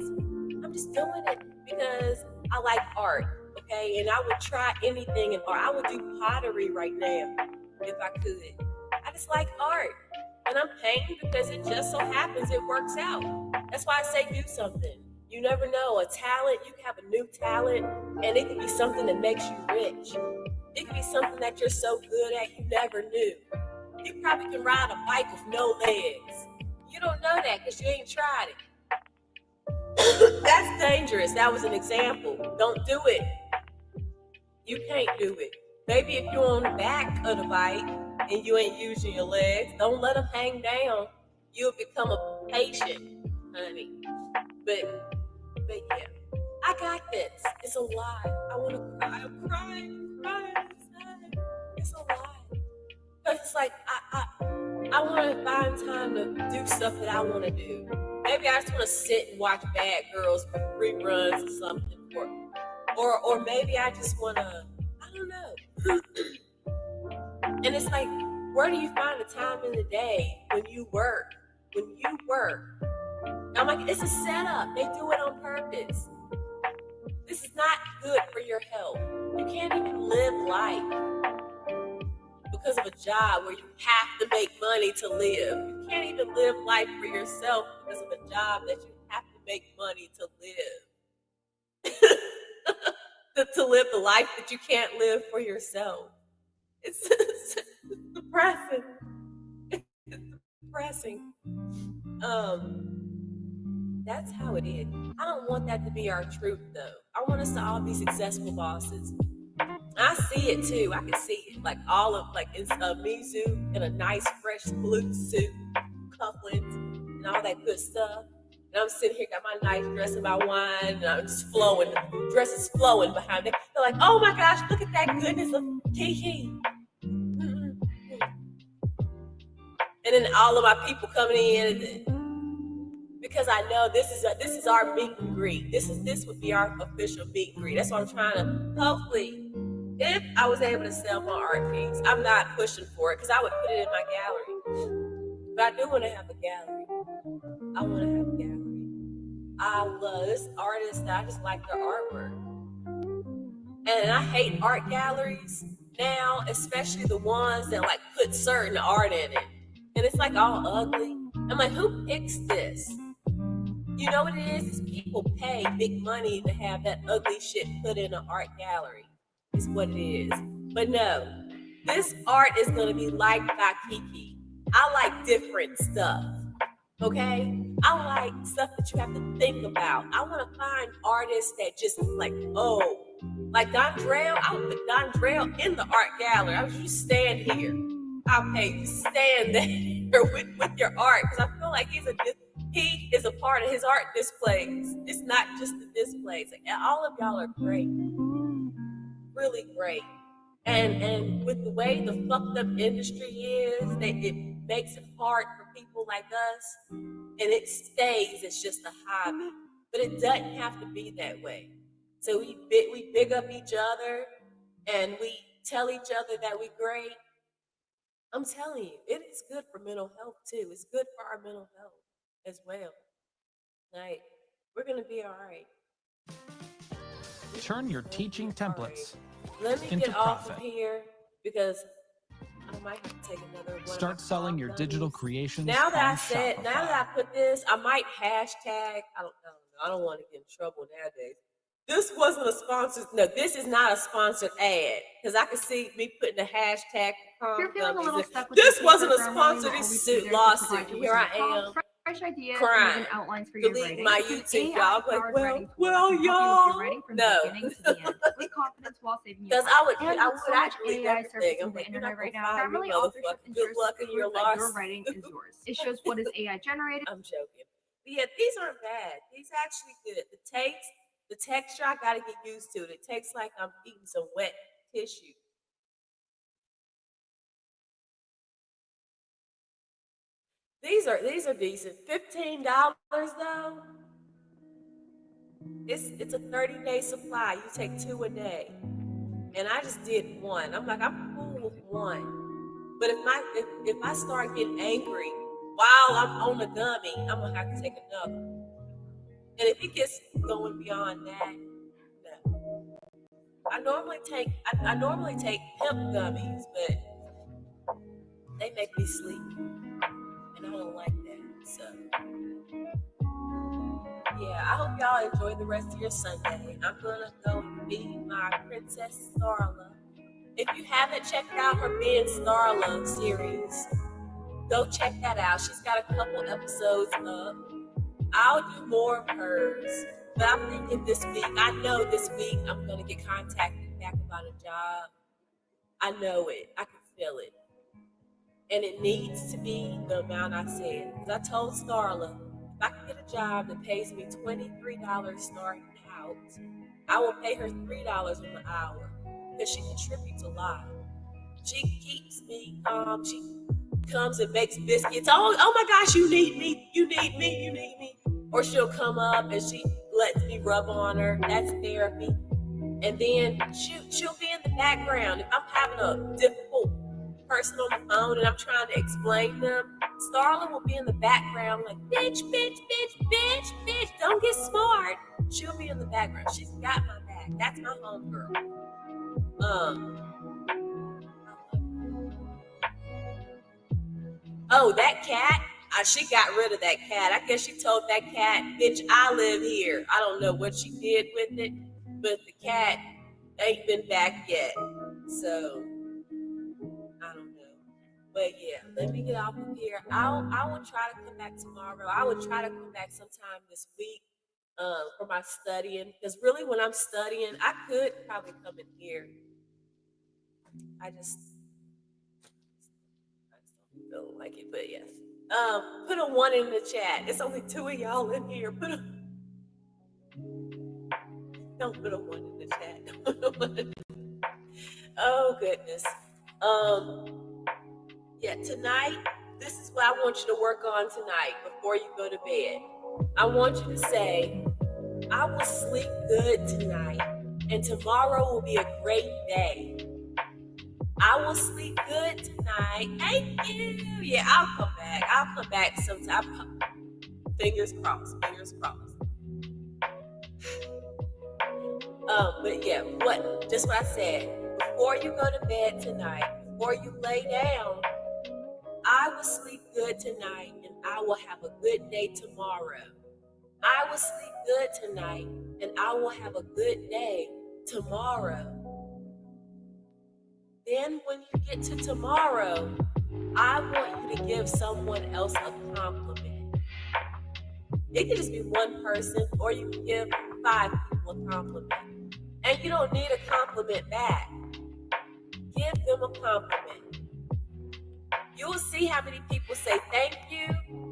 I'm just doing it because I like art, okay? And I would try anything in art. I would do pottery right now if I could. I just like art. And I'm painting because it just so happens it works out. That's why I say do something. You never know. A talent, you can have a new talent, and it can be something that makes you rich. It can be something that you're so good at you never knew. You probably can ride a bike with no legs. You don't know that because you ain't tried it. That's dangerous. That was an example. Don't do it. You can't do it. Maybe if you're on the back of the bike and you ain't using your legs, don't let them hang down. You'll become a patient, honey. But yeah, I got this. It's a lie. I want to cry. I'm crying. It's a lie. Because it's like, I want to find time to do stuff that I want to do. Maybe I just want to sit and watch Bad Girls reruns or something. Or maybe I just want to, I don't know. And it's like, where do you find the time in the day when you work? I'm like, it's a setup. They do it on purpose. This is not good for your health. You can't even live life because of a job where you have to make money to live. You can't even live life for yourself because of a job that you have to make money to live. to live the life that you can't live for yourself. It's depressing. It's depressing. That's how it is. I don't want that to be our truth, though. I want us to all be successful bosses. I see it too. I can see it. Like all of, like it's a Mizu in a nice fresh blue suit, cufflinks, and all that good stuff. And I'm sitting here, got my nice dress and my wine, and I'm just flowing. The dress is flowing behind me. They're like, oh my gosh, look at that goodness of Kiki. And then all of my people coming in, because I know this is our meet and greet. This would be our official meet and greet. That's what I'm trying to, hopefully, if I was able to sell my art piece. I'm not pushing for it because I would put it in my gallery. But I do want to have a gallery. I want to have a gallery. I love this artist. I just like their artwork. And I hate art galleries now, especially the ones that like put certain art in it. And it's like all ugly. I'm like, who picks this? You know what it is? People pay big money to have that ugly shit put in an art gallery. Is what it is. But no, this art is going to be liked by Kiki. I like different stuff. Okay? I like stuff that you have to think about. I want to find artists that just like, oh, Like Dondrell, I would put Dondrell in the art gallery. I was you stand here. I'll pay you stand there with your art because I feel like he is a part of his art displays. It's not just the displays. Like, all of y'all are great, really great. And with the way the fucked up industry is, it makes it hard for people like us, and it stays. It's just a hobby, but it doesn't have to be that way. So we big up each other, and we tell each other that we're great. I'm telling you, it is good for mental health too. It's good for our mental health as well. Like, we're gonna be all right. Turn your teaching templates Let me into get off profit. of here because I might have to take another one. Start selling your digital creations Now that on I said, Shopify. now that I put this, I might hashtag. I don't know. I don't want to get in trouble nowadays. This wasn't a sponsored. No, this is not a sponsored ad because I could see me putting a hashtag. You're feeling a little stuck with This the wasn't a paper grandma, sponsored you will always be suit there to lawsuit. provide you with Here some I am. prompts, fresh ideas, Crying. and even outlines for your Deleting writing. my It's an YouTube, y'all. Like, AI-powered writing tool well, that can help you with y'all. your writing from No. the beginning to the end with confidence while saving you Because time. I would And with so much actually AI everything. surfacing I'm the like, you're internet not right gonna now, find Grammarly me, authorship motherfucker. Good ensures luck the in your proof that your loss. writing is yours. It shows what is AI generated. I'm joking. But yeah, these aren't bad. These are actually good. The taste, the texture, I gotta get used to it. It tastes like I'm eating some wet tissue. These are decent. $15 though. It's a 30-day supply. You take 2 a day. And I just did one. I'm like, I'm cool with one. But if I start getting angry while I'm on the gummy, I'm gonna have to take another. And if it gets going beyond that, no. I normally take hemp gummies, but they make me sleepy, and I don't like that. So yeah, I hope y'all enjoy the rest of your Sunday. I'm gonna go feed my Princess Starla. If you haven't checked out her Being Starla series, go check that out. She's got a couple episodes up. I'll do more of hers, but I'm thinking this week, I know this week I'm going to get contacted back about a job. I know it. I can feel it. And it needs to be the amount I said. Because I told Starla, if I can get a job that pays me $23 starting out, I will pay her $3 an hour. Because she contributes a lot. She keeps me calm. She comes and makes biscuits. Oh my gosh, you need me. Or she'll come up and she lets me rub on her. That's therapy. And then she'll be in the background. If I'm having a difficult person on the phone and I'm trying to explain them, Starla will be in the background like, bitch, don't get smart. She'll be in the background. She's got my back. That's my homegirl. Oh, that cat? She got rid of that cat. I guess she told that cat, bitch, I live here. I don't know what she did with it, but the cat ain't been back yet. So, I don't know. But yeah, let me get off of here. I will try to come back tomorrow. I will try to come back sometime this week for my studying. Because really, when I'm studying, I could probably come in here. I just don't like it, but yes. Put a 1 in the chat. It's only 2 of y'all in here. Don't put a 1 in the chat. Oh goodness. Yeah, tonight, this is what I want you to work on tonight before you go to bed. I want you to say, I will sleep good tonight, and tomorrow will be a great day. I will sleep good tonight. Thank you. Yeah, I'll come back sometime. Fingers crossed. But yeah, just what I said. Before you go to bed tonight, before you lay down, I will sleep good tonight and I will have a good day tomorrow. I will sleep good tonight and I will have a good day tomorrow. Then when you get to tomorrow, I want you to give someone else a compliment. It can just be one person, or you can give 5 people a compliment. And you don't need a compliment back. Give them a compliment. You will see how many people say thank you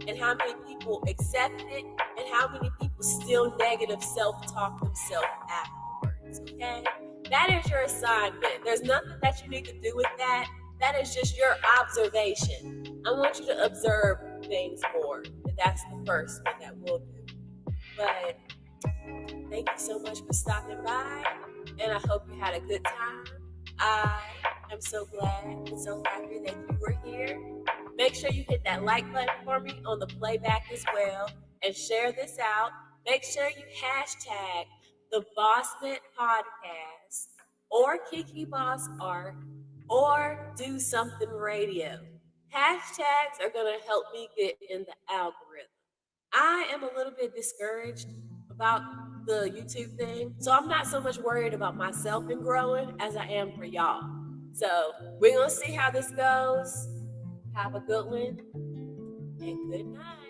and how many people accept it and how many people still negative self-talk themselves afterwards, okay? That is your assignment. There's nothing that you need to do with that. That is just your observation. I want you to observe things more. And that's the first one that we'll do. But thank you so much for stopping by. And I hope you had a good time. I am so glad and so happy that you were here. Make sure you hit that like button for me on the playback as well. And share this out. Make sure you hashtag the Bossment podcast or Kiki Boss Art or Do Something Radio. Hashtags are going to help me get in the algorithm. I am a little bit discouraged about the YouTube thing, so I'm not so much worried about myself and growing as I am for y'all. So we're going to see how this goes. Have a good one and good night.